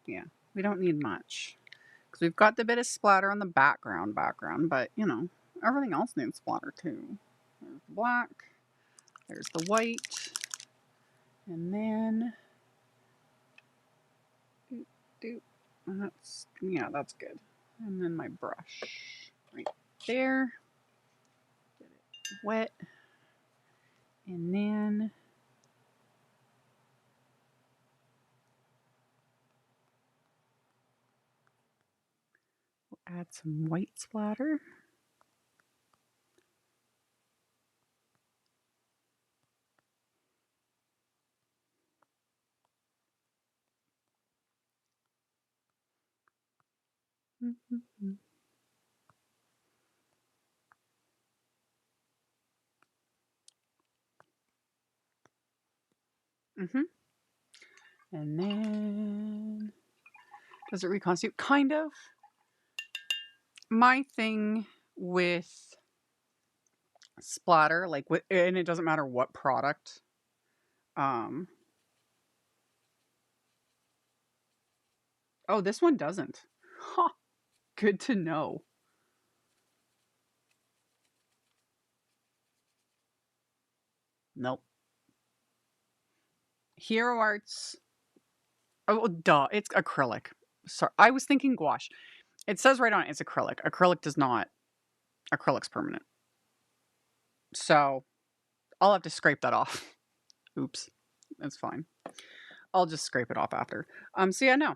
Yeah, we don't need much. Because we've got the bit of splatter on the background, but, you know, everything else needs splatter too. There's the black, there's the white, and then... That's good. And then my brush right there. Get it wet. And then we'll add some white splatter. And then, does it reconstitute? Kind of. My thing with splatter, and it doesn't matter what product. Oh, this one doesn't. Huh. Good to know. Nope. Hero Arts. Oh, duh. It's acrylic. Sorry. I was thinking gouache. It says right on it, it's acrylic. Acrylic does not. Acrylic's permanent. So I'll have to scrape that off. Oops. That's fine. I'll just scrape it off after. So yeah, no.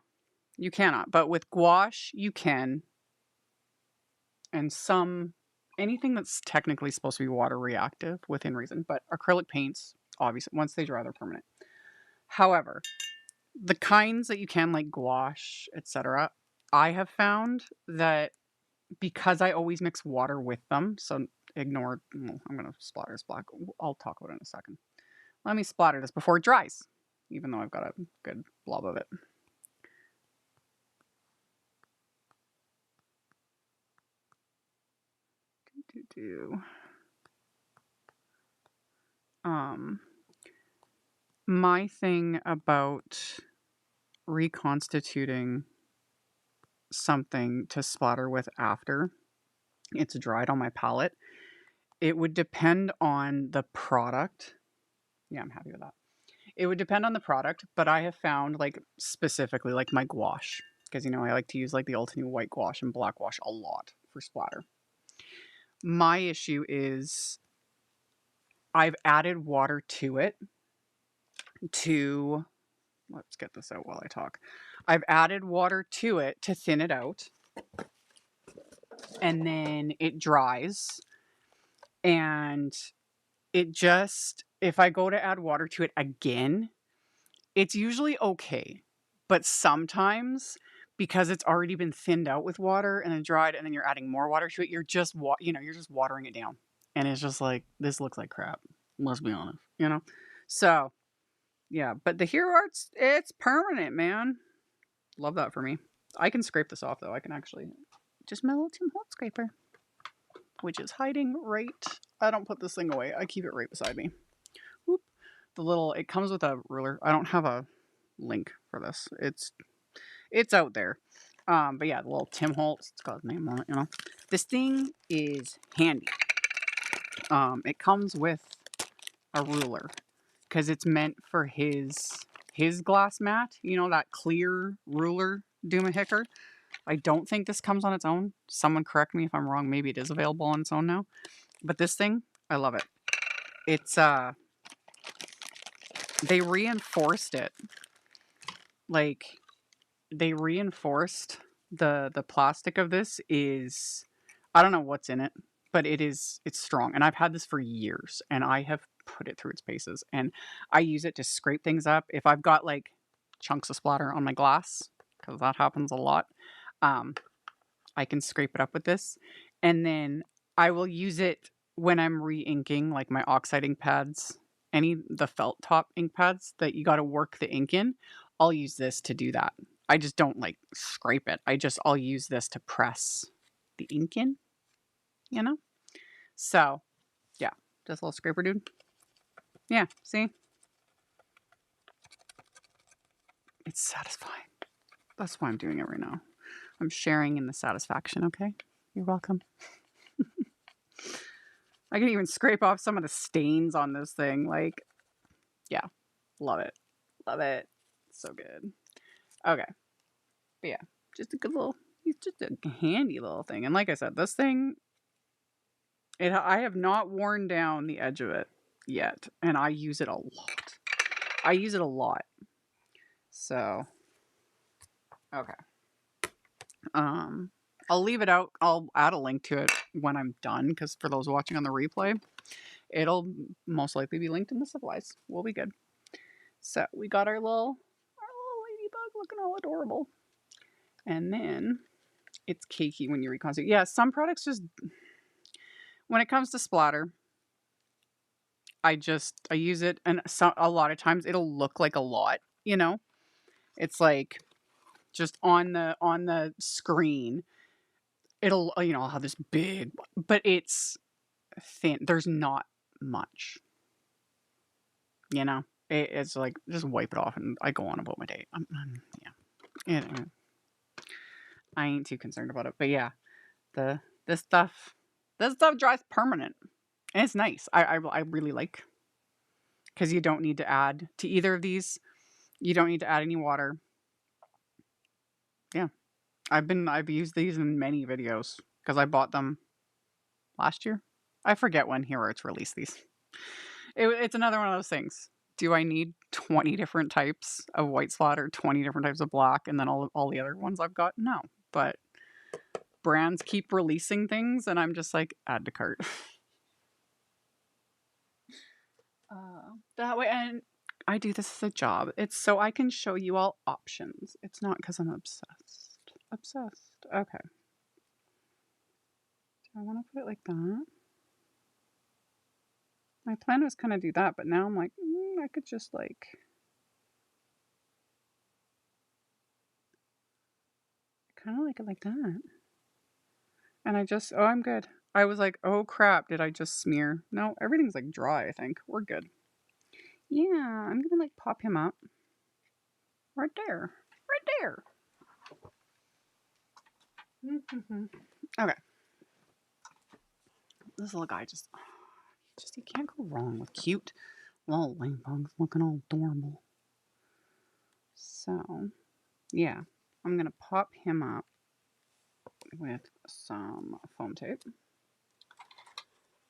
You cannot. But with gouache, you can. And anything that's technically supposed to be water reactive within reason. But acrylic paints, obviously, once they dry, they're permanent. However, the kinds that you can, like gouache, etc., I have found that because I always mix water with them, so ignore, I'm going to splatter this black. I'll talk about it in a second. Let me splatter this before it dries, even though I've got a good blob of it. My thing about reconstituting something to splatter with after it's dried on my palette, it would depend on the product. Yeah, I'm happy with that. It would depend on the product, but I have found, like, specifically, like my gouache, because, you know, I like to use like the Ultimate white gouache and black gouache a lot for splatter. My issue is I've added water to it to, let's get this out while I talk. I've added water to it to thin it out, and then it dries, and it just, if I go to add water to it again, it's usually okay. But sometimes, because it's already been thinned out with water and then dried, and then you're adding more water to it. You're just you're just watering it down, and it's just like, this looks like crap. Let's be honest, So yeah, but the hero art's, it's permanent, man. Love that for me. I can scrape this off though. I can actually just my little Tim Holtz scraper, which is hiding right. I don't put this thing away. I keep it right beside me. Whoop. It comes with a ruler. I don't have a link for this. It's out there. But yeah, the little Tim Holtz, it's got his name on it, This thing is handy. It comes with a ruler because it's meant for his glass mat. That clear ruler Dooma-Hicker. I don't think this comes on its own. Someone correct me if I'm wrong. Maybe it is available on its own now. But this thing, I love it. It's they reinforced it. Like, they reinforced the plastic of this is, I don't know what's in it, but it's strong. And I've had this for years, and I have put it through its paces, and I use it to scrape things up. If I've got like chunks of splatter on my glass, because that happens a lot, I can scrape it up with this. And then I will use it when I'm re-inking, like my oxide ink pads, the felt top ink pads that you got to work the ink in. I'll use this to do that. I just don't like scrape it. I'll use this to press the ink in, So, yeah, just a little scraper dude. Yeah, see? It's satisfying. That's why I'm doing it right now. I'm sharing in the satisfaction, okay? You're welcome. I can even scrape off some of the stains on this thing. Like, yeah, love it. Love it. So good. Okay. But yeah, just a good little, it's just a handy little thing. And like I said, this thing, I have not worn down the edge of it yet. And I use it a lot. So, okay. I'll leave it out. I'll add a link to it when I'm done, because for those watching on the replay, it'll most likely be linked in the supplies. We'll be good. So we got our little ladybug looking all adorable. And then it's cakey when you reconstitute. Yeah, some products just, when it comes to splatter, I use it, and a lot of times it'll look like a lot, It's like just on the screen, it'll, I'll have this big, but it's thin. There's not much, It's like, just wipe it off and I go on about my day. Yeah. I ain't too concerned about it. But yeah, this stuff dries permanent, and it's nice. I really like, because you don't need to add to either of these. You don't need to add any water. Yeah, I've used these in many videos because I bought them last year. I forget when Hero Arts released these. It's another one of those things. Do I need 20 different types of white splatter, 20 different types of black, and then all the other ones I've got? No. But brands keep releasing things, and I'm just like, add to cart. That way, and I do this as a job. It's so I can show you all options. It's not because I'm obsessed. Okay. Do I want to put it like that? My plan was kind of do that, but now I'm like, I could just like, kind of like it like that. And I'm good. I was like, oh crap, did I just smear? No, everything's like dry, I think. We're good. Yeah, I'm gonna like pop him up. Right there. Okay. This little guy you can't go wrong with cute little ladybugs looking all adorable. So, yeah, I'm gonna pop him up with some foam tape.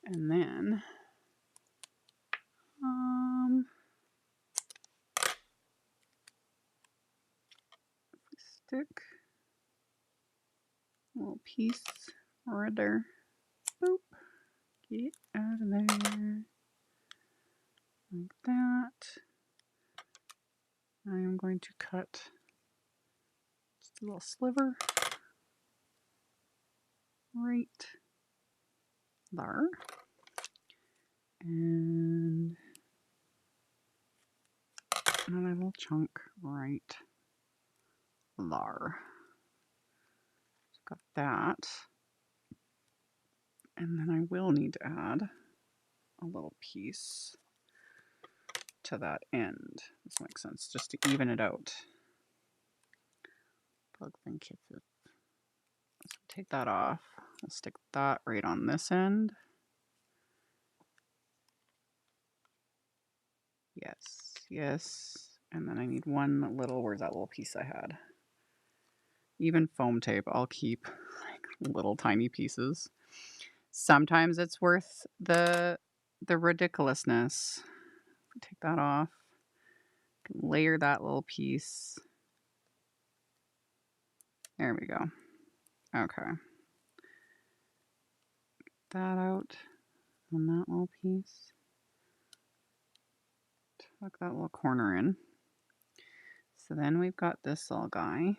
And then, stick a little piece right there. Boop. Get out of there. Like that. I am going to cut A little sliver. Right there. And another little chunk right there. Got that. And then I will need to add a little piece to that end. This makes sense, just to even it out. Plug thing kits it. Let's take that off. I'll stick that right on this end. Yes, yes. And then I need one little, where's that little piece I had? Even foam tape, I'll keep like little tiny pieces. Sometimes it's worth the ridiculousness. Take that off. Layer that little piece. There we go. Okay. Get that out on that little piece. Tuck that little corner in. So then we've got this little guy.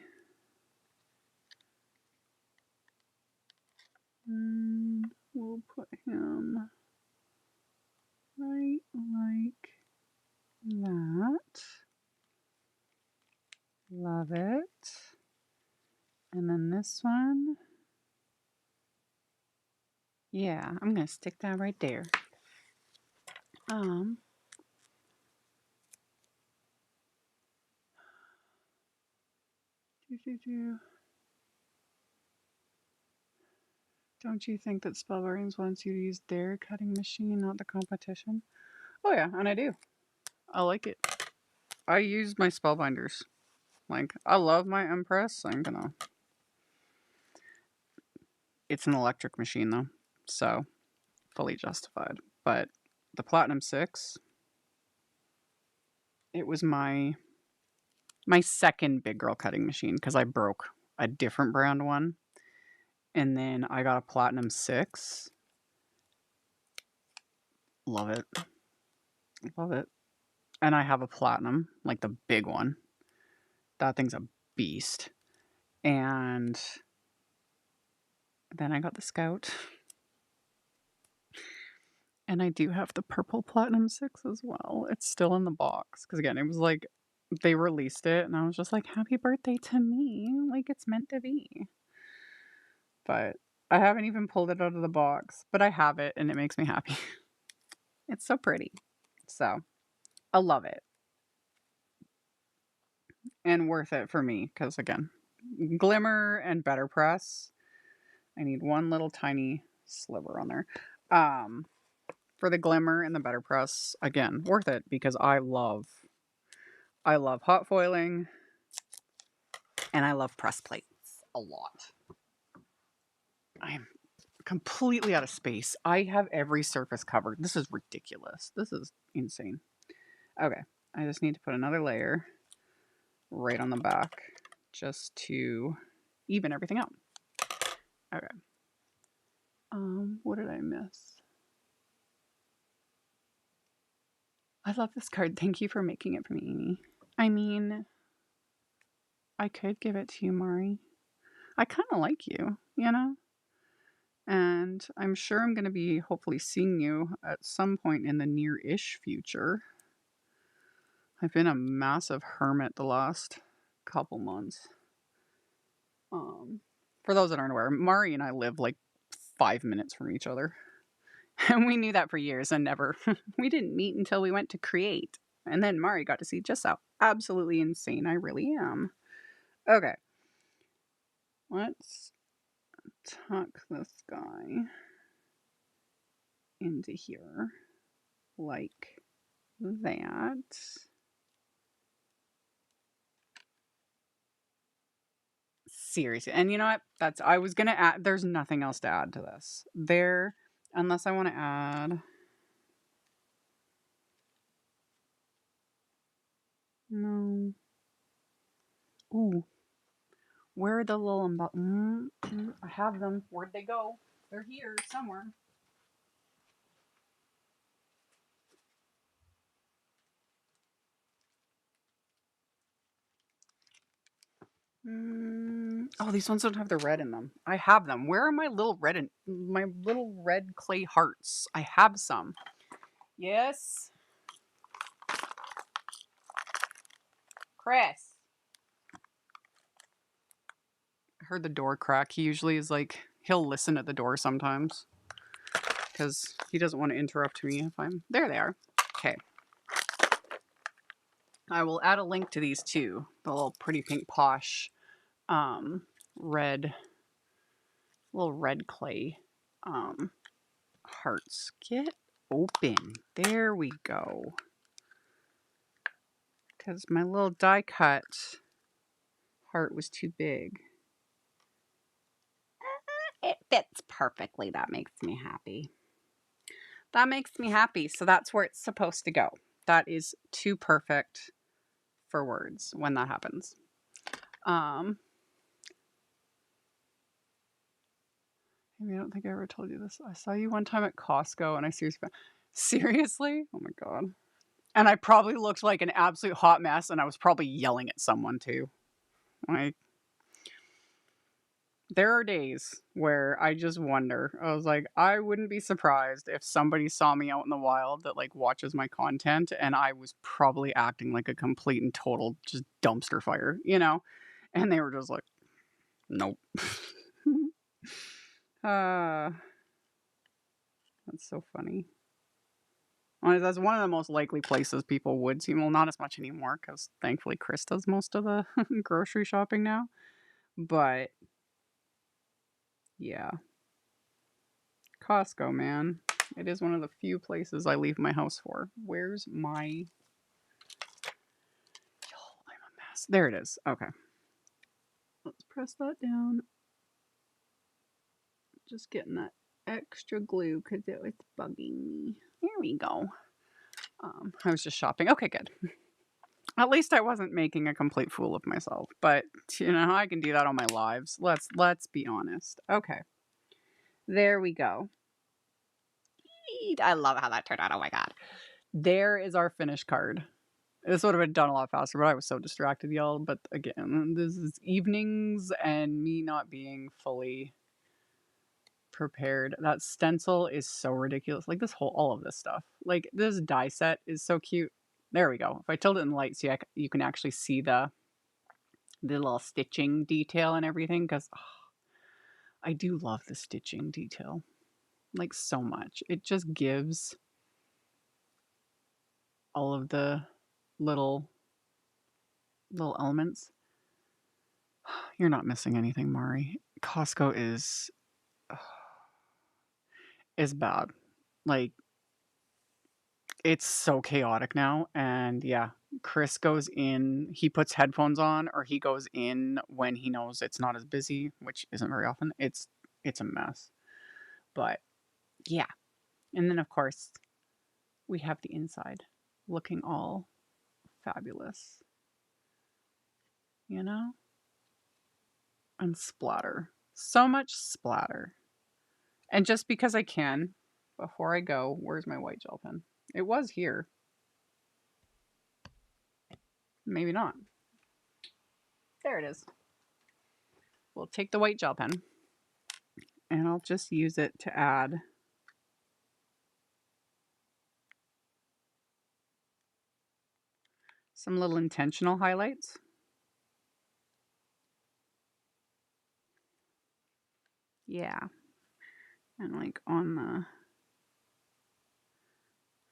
And we'll put him right like that. Love it. And then this one. Yeah, I'm going to stick that right there. Don't you think that Spellbinders wants you to use their cutting machine, not the competition? Oh yeah, and I do. I like it. I use my Spellbinders. Like, I love my Empress. It's an electric machine though, so fully justified. But the Platinum 6, it was my second big girl cutting machine because I broke a different brand one. And then I got a Platinum 6. Love it. Love it. And I have a Platinum, like the big one. That thing's a beast. And then I got the Scout. And I do have the purple Platinum 6 as well. It's still in the box. Because again, it was like, they released it and I was just like, happy birthday to me. Like, it's meant to be. But I haven't even pulled it out of the box. But I have it and it makes me happy. It's so pretty. So, I love it. And worth it for me. Because again, Glimmer and Better Press. I need one little tiny sliver on there. For the Glimmer and the Better Press, again, worth it because I love hot foiling and I love press plates a lot. I'm completely out of space. I have every surface covered. This is ridiculous. This is insane. Okay, I just need to put another layer right on the back just to even everything out. Okay. What did I miss? I love this card. Thank you for making it for me, Amy. I mean, I could give it to you, Mari. I kind of like you, you know? And I'm sure I'm going to be hopefully seeing you at some point in the near-ish future. I've been a massive hermit the last couple months. For those that aren't aware, Mari and I live like 5 minutes from each other. And we knew that for years and never, we didn't meet until we went to create. And then Mari got to see just how absolutely insane I really am. Okay. Let's tuck this guy into here like that. Seriously. And you know what? I was going to add, there's nothing else to add to this. Unless I want to add. No. Ooh. Where are the little I have them. Where'd they go? They're here somewhere. Oh, these ones don't have the red in them. I have them. Where are my little red clay hearts? I have some. Yes. Crest. I heard the door crack. He usually is like, he'll listen at the door sometimes because he doesn't want to interrupt me if I'm... There they are. Okay. I will add a link to these too. The little pretty pink Posh red, little red clay hearts. Get open. There we go. Because my little die cut heart was too big. It fits perfectly. That makes me happy. That makes me happy. So that's where it's supposed to go. That is too perfect for words when that happens. Maybe I don't think I ever told you this. I saw you one time at Costco and I seriously? Oh my God. And I probably looked like an absolute hot mess and I was probably yelling at someone too. Like, there are days where I just wonder. I was like, I wouldn't be surprised if somebody saw me out in the wild that like watches my content and I was probably acting like a complete and total just dumpster fire, you know? And they were just like, nope. That's so funny. That's one of the most likely places people would see. Well, not as much anymore because thankfully Chris does most of the grocery shopping now. But yeah, Costco, man. It is one of the few places I leave my house for. Where's my... Oh, I'm a mess. There it is. Okay. Let's press that down. Just getting that extra glue because it was bugging me. There we go. I was just shopping. Okay, good. At least I wasn't making a complete fool of myself. But, you know, I can do that on my lives. Let's be honest. Okay. There we go. I love how that turned out. Oh my God. There is our finished card. This would have been done a lot faster, but I was so distracted, y'all. But again, this is evenings and me not being fully prepared. That stencil is so ridiculous. Like all of this stuff. Like this die set is so cute. There we go. If I tilt it in the light, you can actually see the little stitching detail and everything. Because I do love the stitching detail. Like so much. It just gives all of the little elements. You're not missing anything, Mari. Costco is bad. Like, it's so chaotic now. And yeah, Chris goes in, he puts headphones on, or he goes in when he knows it's not as busy, which isn't very often. It's a mess. But yeah. And then of course, we have the inside looking all fabulous. You know? And splatter. So much splatter. And just because I can, before I go, where's my white gel pen? It was here. Maybe not. There it is. We'll take the white gel pen and I'll just use it to add some little intentional highlights. Yeah. And like on the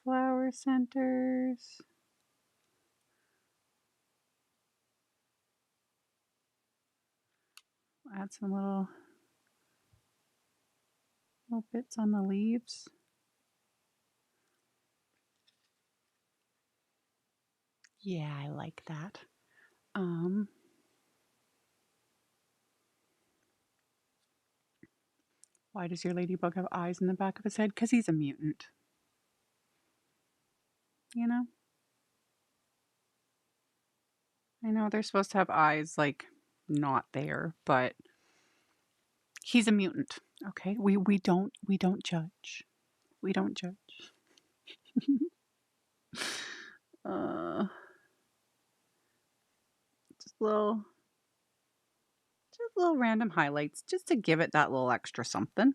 flower centers. Add some little bits on the leaves. Yeah, I like that. Why does your ladybug have eyes in the back of his head? Because he's a mutant. You know? I know they're supposed to have eyes like not there, but he's a mutant. Okay? We don't judge. We don't judge. Just a little little random highlights just to give it that little extra something.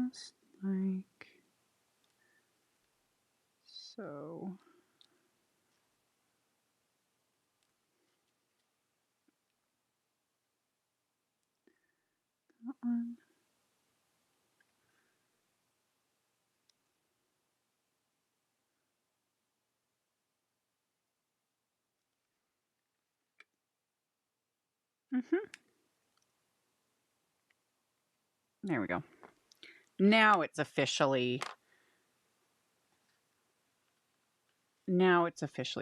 Just like so. That one. There we go. Now it's officially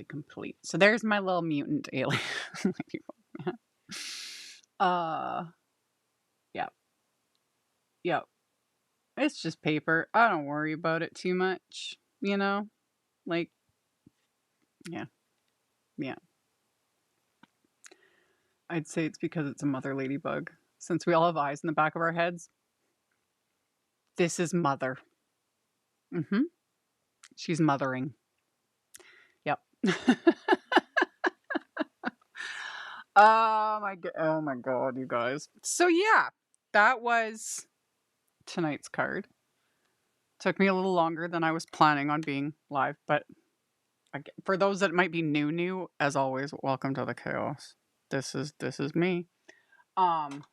complete. So there's my little mutant alien. Yeah. Yep. It's just paper. I don't worry about it too much, you know? Like, yeah. Yeah. I'd say it's because it's a mother ladybug. Since we all have eyes in the back of our heads, this is mother. She's mothering. Yep. Oh my god, you guys. So yeah, that was tonight's card. Took me a little longer than I was planning on being live, but for those that might be new, as always, welcome to the chaos. This is me. And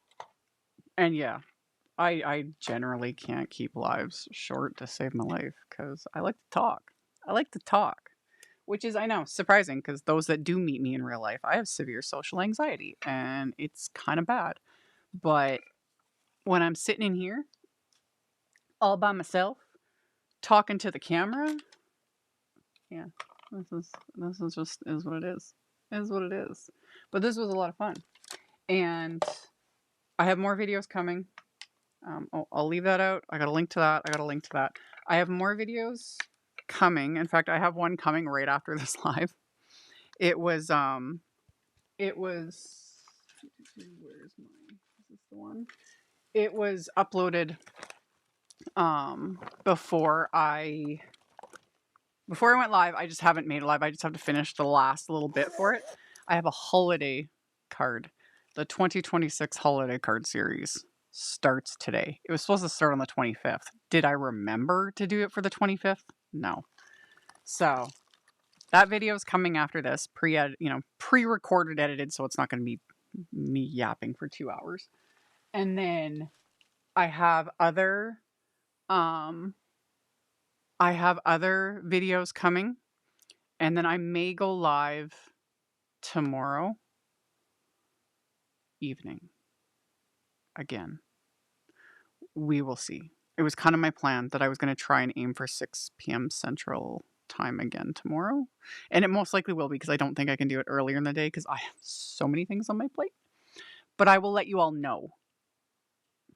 yeah, I generally can't keep lives short to save my life because I like to talk. Which is, I know, surprising because those that do meet me in real life, I have severe social anxiety and it's kind of bad. But when I'm sitting in here all by myself, talking to the camera, yeah, this is just is what it is. Is what it is. But this was a lot of fun. And I have more videos coming. I'll leave that out. I got a link to that. I have more videos coming. In fact, I have one coming right after this live. It was where's my, is this the one? It was uploaded before I went live. I just haven't made it live. I just have to finish the last little bit for it. I have a holiday card. The 2026 holiday card series starts today. It was supposed to start on the 25th. Did I remember to do it for the 25th? No. So that video is coming after this, pre-recorded, edited, so it's not going to be me yapping for 2 hours. And then I have other videos coming, and then I may go live tomorrow evening again. We will see. It was kind of my plan that I was going to try and aim for 6 p.m. Central Time again tomorrow. And it most likely will be because I don't think I can do it earlier in the day because I have so many things on my plate. But I will let you all know.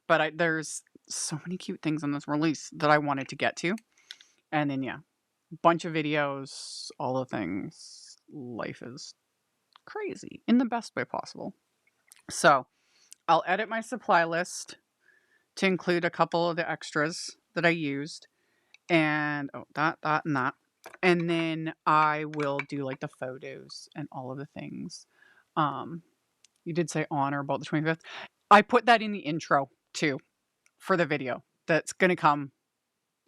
But there's so many cute things on this release that I wanted to get to. And then, yeah, bunch of videos, all the things. Life is crazy in the best way possible. So I'll edit my supply list to include a couple of the extras that I used. And that and that. And then I will do like the photos and all of the things. You did say on or about the 25th. I put that in the intro too for the video that's going to come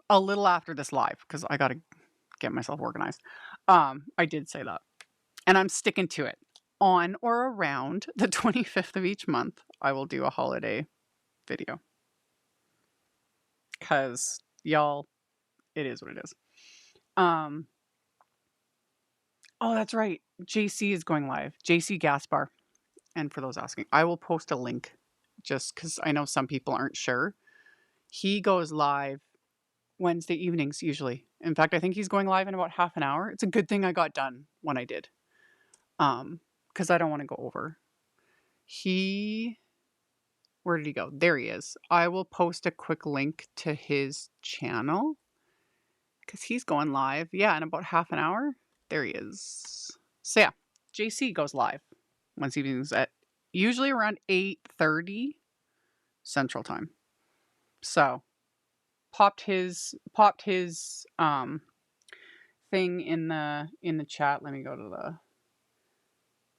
a little after this live because I got to get myself organized. I did say that. And I'm sticking to it. On or around the 25th of each month, I will do a holiday video. Because, y'all, it is what it is. Oh, that's right. JC is going live. JC Gaspar. And for those asking, I will post a link just because I know some people aren't sure. He goes live Wednesday evenings usually. In fact, I think he's going live in about half an hour. It's a good thing I got done when I did. Because I don't want to go over. Where did he go? There he is. I will post a quick link to his channel because he's going live. Yeah, in about half an hour. There he is. So yeah, JC goes live Wednesday evenings at usually around 8:30 Central Time. So popped his thing in the chat. Let me go to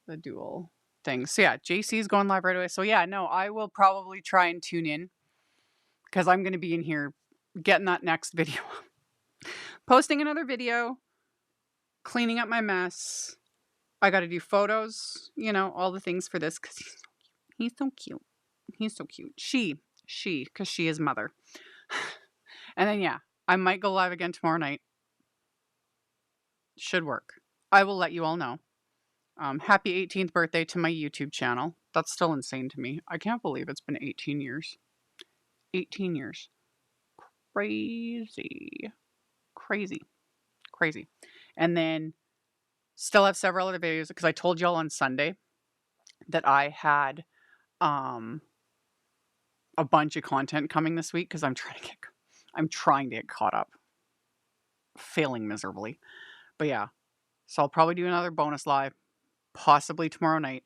the dual thing. So yeah, JC is going live right away. So yeah, no, I will probably try and tune in because I'm going to be in here getting that next video, posting another video, cleaning up my mess. I got to do photos, you know, all the things for this because he's so cute. He's so cute. She, because she is mother. And then yeah, I might go live again tomorrow night. Should work. I will let you all know. Happy 18th birthday to my YouTube channel. That's still insane to me. I can't believe it's been 18 years. 18 years. Crazy. Crazy. Crazy. And then still have several other videos because I told y'all on Sunday that I had a bunch of content coming this week because I'm trying to get caught up. Failing miserably. But yeah. So I'll probably do another bonus live, possibly tomorrow night.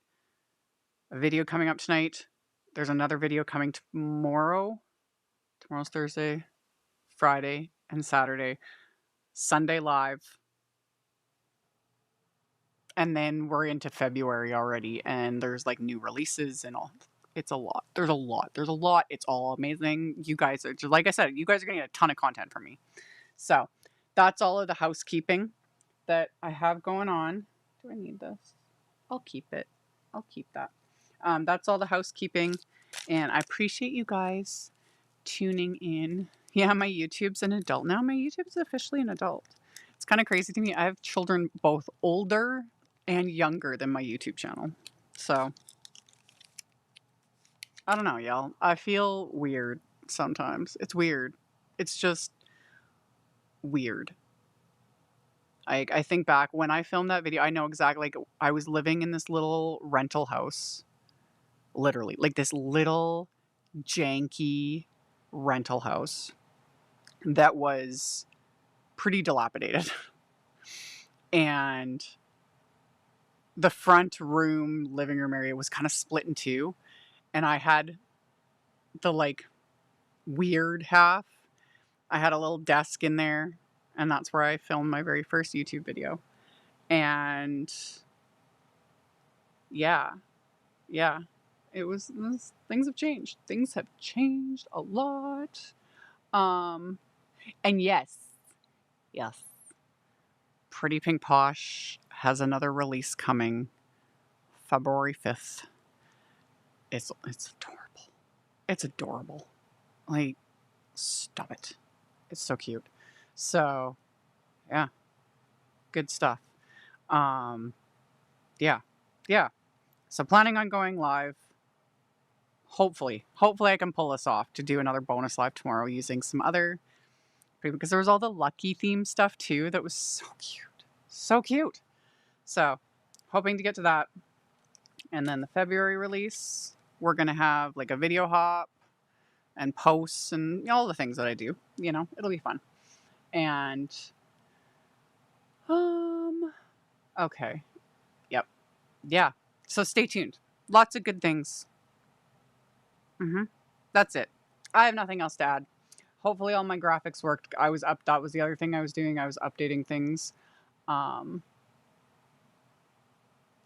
A video coming up tonight. There's another video coming tomorrow. Tomorrow's Thursday, Friday, and Saturday. Sunday live. And then we're into February already, and there's like new releases and all. It's a lot. There's a lot. It's all amazing. You guys are, just like I said, you guys are getting a ton of content from me. So that's all of the housekeeping that I have going on. Do I need this? I'll keep it. I'll keep that. That's all the housekeeping, and I appreciate you guys tuning in. Yeah, my YouTube's an adult now. My YouTube's officially an adult. It's kind of crazy to me. I have children both older and younger than my YouTube channel. So, I don't know, y'all. I feel weird sometimes. It's weird. It's just weird. I think back when I filmed that video, I know exactly, like, I was living in this little rental house. Literally. Like this little janky rental house that was pretty dilapidated. And the front room, living room area was kind of split in two. And I had the like weird half. I had a little desk in there, and that's where I filmed my very first YouTube video. And yeah, it was things have changed. Things have changed a lot. And yes, Pretty Pink Posh has another release coming February 5th. It's adorable. It's adorable. Like, stop it. It's so cute. So, yeah. Good stuff. Yeah. So planning on going live. Hopefully I can pull this off to do another bonus live tomorrow using some other, because there was all the lucky theme stuff too that was so cute. So cute. So, hoping to get to that. And then the February release, we're going to have like a video hop and posts and all the things that I do. You know, it'll be fun. And, okay. Yep. Yeah. So stay tuned. Lots of good things. That's it. I have nothing else to add. Hopefully all my graphics worked. That was the other thing I was doing. I was updating things.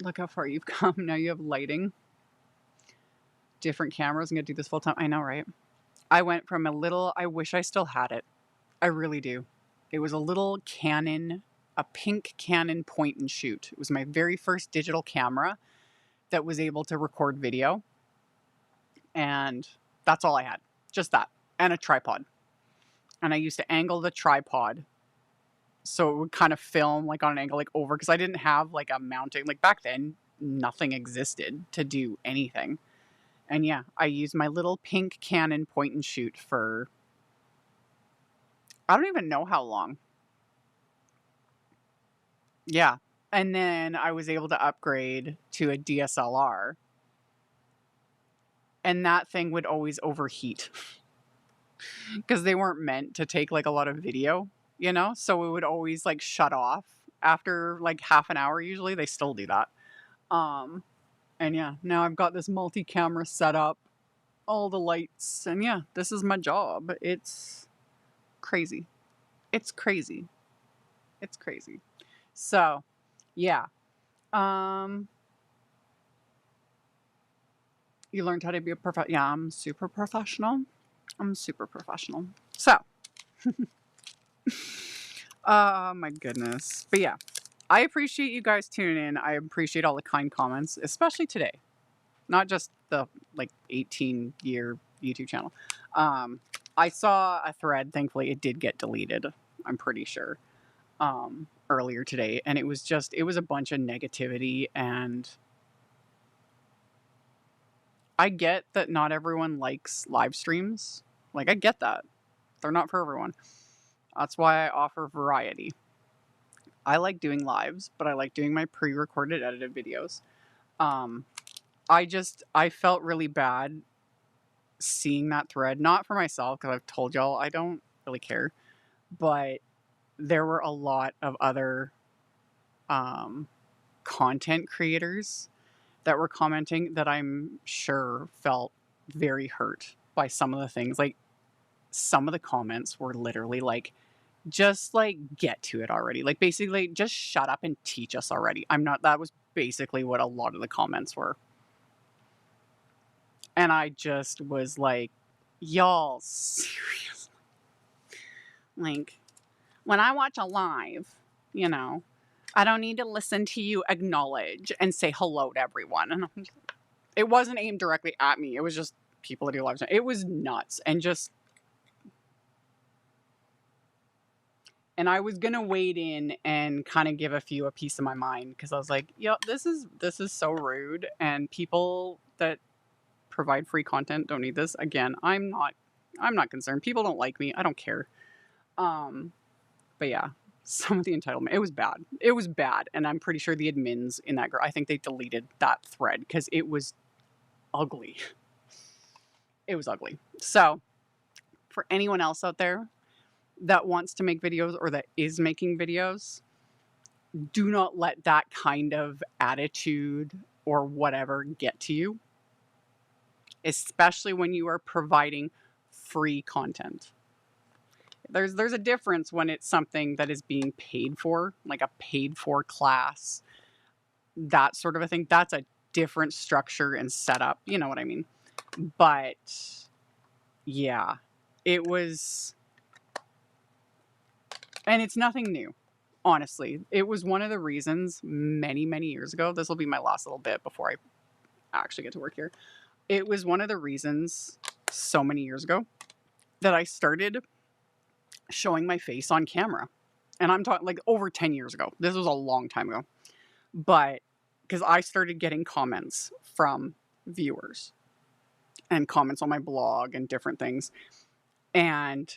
Look how far you've come. Now you have lighting. Different cameras. I'm going to do this full time. I know, right? I went from I wish I still had it. I really do. It was a little Canon, a pink Canon point and shoot. It was my very first digital camera that was able to record video. And that's all I had. Just that. And a tripod. And I used to angle the tripod so it would kind of film like on an angle, like over, because I didn't have like a mounting. Like back then, nothing existed to do anything. And yeah, I used my little pink Canon point and shoot for, I don't even know how long. Yeah. And then I was able to upgrade to a DSLR. And that thing would always overheat because they weren't meant to take like a lot of video, you know? So it would always like shut off after like half an hour. Usually they still do that. And yeah, now I've got this multi-camera setup, all the lights, and yeah, this is my job. It's Crazy. It's crazy. It's crazy. So, yeah. You learned how to be a yeah, I'm super professional. I'm super professional. So, oh my goodness. But yeah, I appreciate you guys tuning in. I appreciate all the kind comments, especially today. Not just the like 18-year YouTube channel. I saw a thread, thankfully it did get deleted, I'm pretty sure, earlier today. And it was a bunch of negativity, and I get that not everyone likes live streams. Like, I get that. They're not for everyone. That's why I offer variety. I like doing lives, but I like doing my pre-recorded edited videos. I felt really bad seeing that thread, not for myself, because I've told y'all I don't really care, but there were a lot of other content creators that were commenting that I'm sure felt very hurt by some of the things. Like, some of the comments were literally like, just like get to it already. Like, basically, just shut up and teach us already. That was basically what a lot of the comments were. And I just was like, y'all, seriously? Like, when I watch a live, you know, I don't need to listen to you acknowledge and say hello to everyone. And it wasn't aimed directly at me. It was just people that do lives. It was nuts. And I was going to wade in and kind of give a few a piece of my mind, because I was like, yo, this is so rude. And people that provide free content don't need this. Again, I'm not concerned. People don't like me. I don't care. But yeah, some of the entitlement, it was bad. It was bad. And I'm pretty sure the admins in that group, I think they deleted that thread because it was ugly. It was ugly. So for anyone else out there that wants to make videos or that is making videos, do not let that kind of attitude or whatever get to you, especially when you are providing free content. There's a difference when it's something that is being paid for, like a paid for class, that sort of a thing. That's a different structure and setup. You know what I mean? But yeah, it was, and it's nothing new. Honestly, it was one of the reasons many, many years ago. This will be my last little bit before I actually get to work here. It was one of the reasons so many years ago that I started showing my face on camera. And I'm talking like over 10 years ago. This was a long time ago. But because I started getting comments from viewers and comments on my blog and different things. And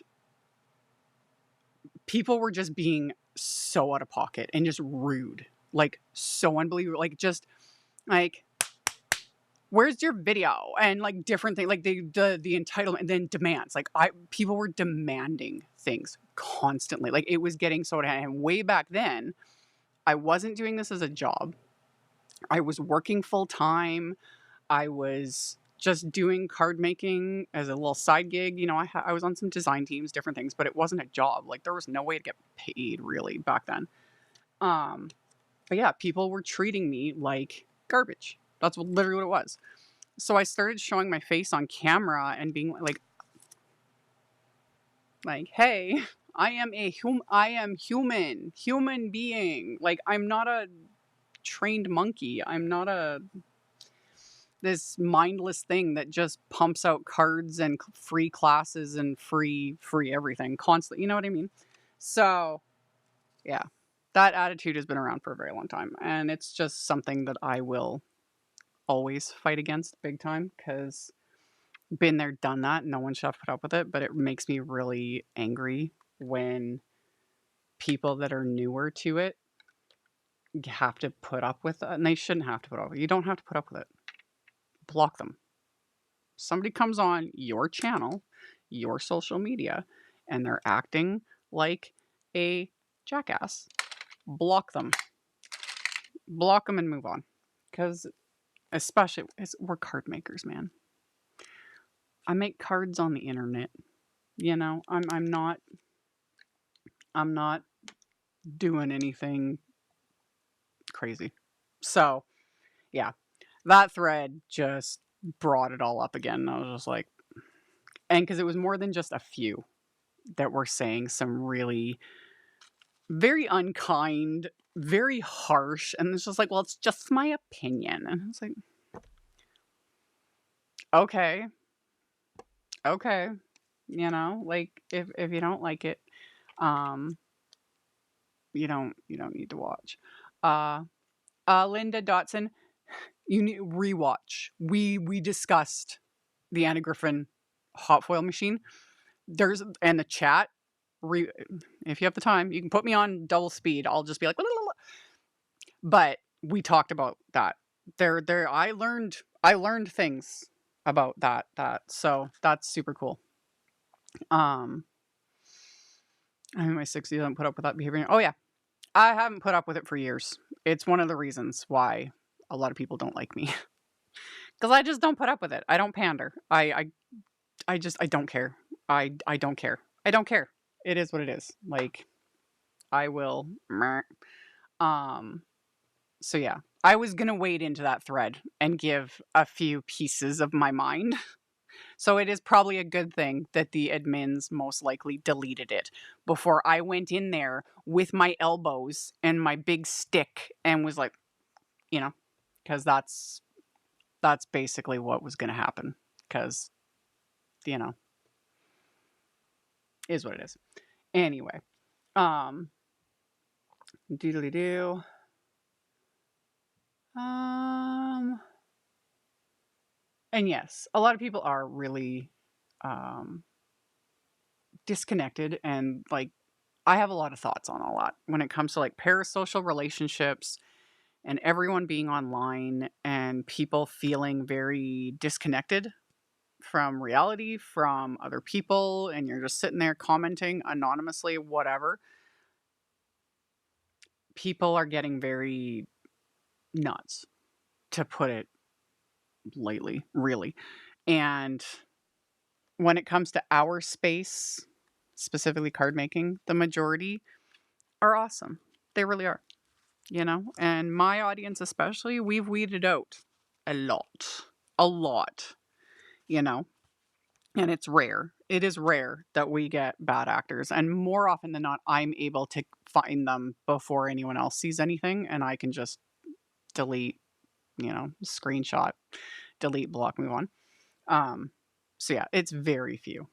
people were just being so out of pocket and just rude. Like, so unbelievable. Like, just like, where's your video? And like different things, like the entitlement, and then demands. Like, people were demanding things constantly. Like, it was getting so, and way back then, I wasn't doing this as a job. I was working full time. I was just doing card making as a little side gig. You know, I was on some design teams, different things, but it wasn't a job. Like, there was no way to get paid really back then. But yeah, people were treating me like garbage. That's literally what it was. So I started showing my face on camera and being like, hey, I am human being. Like, I'm not a trained monkey. I'm not this mindless thing that just pumps out cards and free classes and free everything constantly. You know what I mean? So yeah, that attitude has been around for a very long time. And it's just something that I will always fight against big time, because been there, done that. No one should have to put up with it, but it makes me really angry when people that are newer to it have to put up with it, and they shouldn't have to put up with it. You don't have to put up with it. Block them. Somebody comes on your channel, your social media, and they're acting like a jackass. Block them. Block them and move on. Because especially, we're card makers, man. I make cards on the internet. You know, I'm not I'm not doing anything crazy. So, yeah, that thread just brought it all up again. I was just like, and because it was more than just a few that were saying some really very unkind, very harsh, and it's just like, well, it's just my opinion. And it's like, okay, okay, you know, like if you don't like it, um, you don't need to watch. Uh, Linda Dotson, you need rewatch. We discussed the Anna Griffin hot foil machine. There's and the chat. Re, if you have the time, you can put me on double speed. I'll just be like, but we talked about that. There. I learned things about that. So that's super cool. I'm in my 60s. I don't put up with that behavior. Oh yeah, I haven't put up with it for years. It's one of the reasons why a lot of people don't like me because I just don't put up with it. I don't pander. I don't care. I don't care. I don't care. It is what it is. Like I will. Um. So yeah, I was gonna wade into that thread and give a few pieces of my mind. So it is probably a good thing that the admins most likely deleted it before I went in there with my elbows and my big stick and was like, you know, because that's basically what was going to happen. Because you know, is what it is. Anyway, um, doodly doo. And yes, a lot of people are really um disconnected and like I have a lot of thoughts on a lot when it comes to like parasocial relationships and everyone being online and people feeling very disconnected from reality, from other people, and you're just sitting there commenting anonymously, whatever. People are getting very nuts, to put it lightly, really. And when it comes to our space, specifically card making, the majority are awesome. They really are, you know? And my audience, especially, we've weeded out a lot. A lot, you know? And it's rare. It is rare that we get bad actors. And more often than not, I'm able to find them before anyone else sees anything. And I can just delete, screenshot, delete, block, move on. So yeah, it's very few.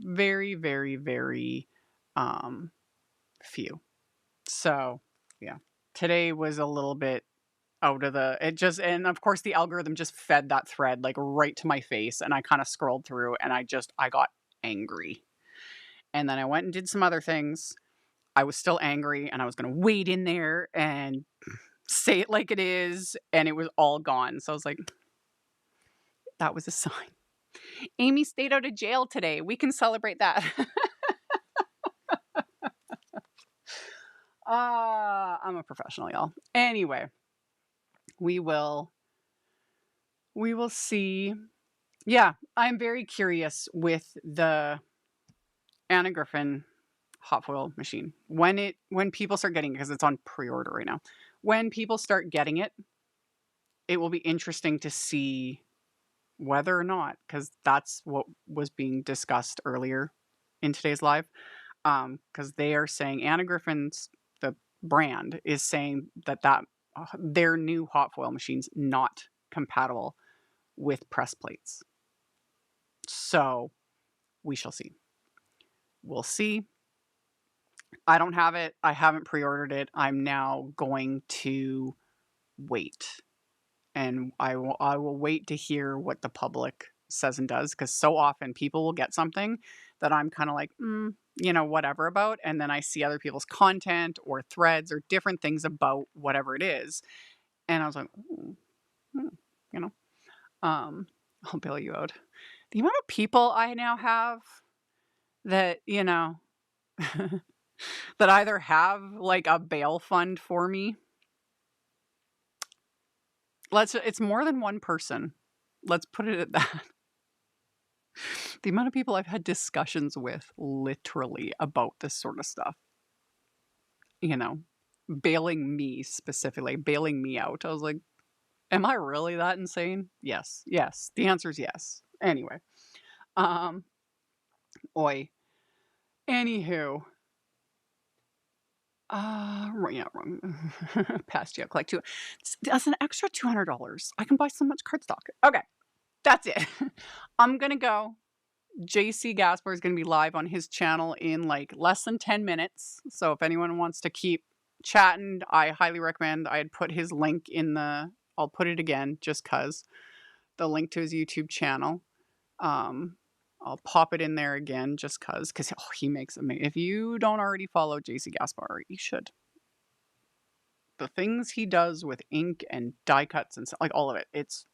Very, very, very few. So yeah. Today was a little bit out of the and of course the algorithm just fed that thread like right to my face and I kind of scrolled through and I got angry. And then I went and did some other things. I was still angry and I was going to wade in there and say it like it is and it was all gone. So I was like, that was a sign. Amy stayed out of jail today. We can celebrate that. I'm a professional, y'all. Anyway, we will see. Yeah, I'm very curious with the Anna Griffin hot foil machine. When people start getting it, because it's on pre-order right now. When people start getting it, it will be interesting to see whether or not, because that's what was being discussed earlier in today's live. Because they are saying Anna Griffin's the brand is saying that their new hot foil machine's not compatible with press plates. So we shall see. We'll see. I don't have it. I haven't pre-ordered it. I'm now going to wait. And I will wait to hear what the public says and does, because so often people will get something that I'm kind of like, whatever about. And then I see other people's content or threads or different things about whatever it is. And I was like, you know, I'll bail you out. The amount of people I now have that, that either have like a bail fund for me. It's more than one person. Let's put it at that. The amount of people I've had discussions with literally about this sort of stuff. you know, bailing me specifically, bailing me out. I was like, am I really that insane? Yes. Yes. The answer is yes. Anyway. Oi. Anywho. Yeah, wrong. Past you. Collect two. That's an extra $200. I can buy so much cardstock. Okay. That's it. I'm gonna go. JC Gaspar is going to be live on his channel in like less than 10 minutes. So if anyone wants to keep chatting, I highly recommend. I had put his link in the, I'll put it again just because, the link to his YouTube channel. I'll pop it in there again just because he makes amazing. If you don't already follow JC Gaspar, you should. The things he does with ink and die cuts and stuff, like all of it, it's,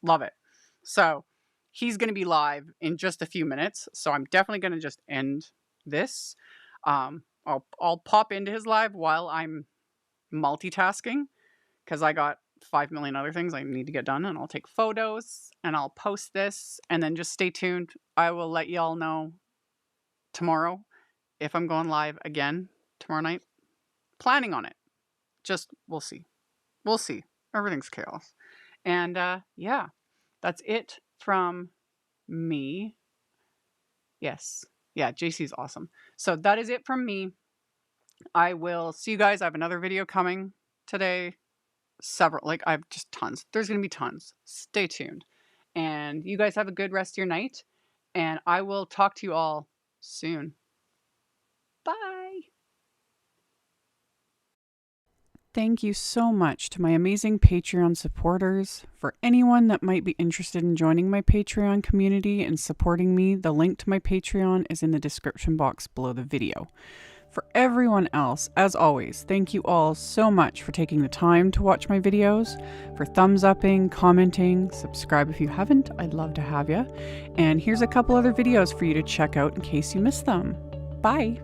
love it. So he's going to be live in just a few minutes, so I'm definitely going to just end this. I'll pop into his live while I'm multitasking because I got 5 million other things I need to get done, and I'll take photos and I'll post this, and then just stay tuned. I will let y'all know tomorrow if I'm going live again tomorrow night. Planning on it. Just we'll see. We'll see. Everything's chaos. And yeah, that's it from me. Yes. Yeah, JC's awesome. So that is it from me. I will see you guys. I have another video coming today. Several, like I have just tons. There's going to be tons. Stay tuned. And you guys have a good rest of your night. And I will talk to you all soon. Bye. Thank you so much to my amazing Patreon supporters. For anyone that might be interested in joining my Patreon community and supporting me, the link to my Patreon is in the description box below the video. For everyone else, as always, thank you all so much for taking the time to watch my videos, for thumbs upping, commenting, subscribe if you haven't, I'd love to have you. And here's a couple other videos for you to check out in case you missed them. Bye!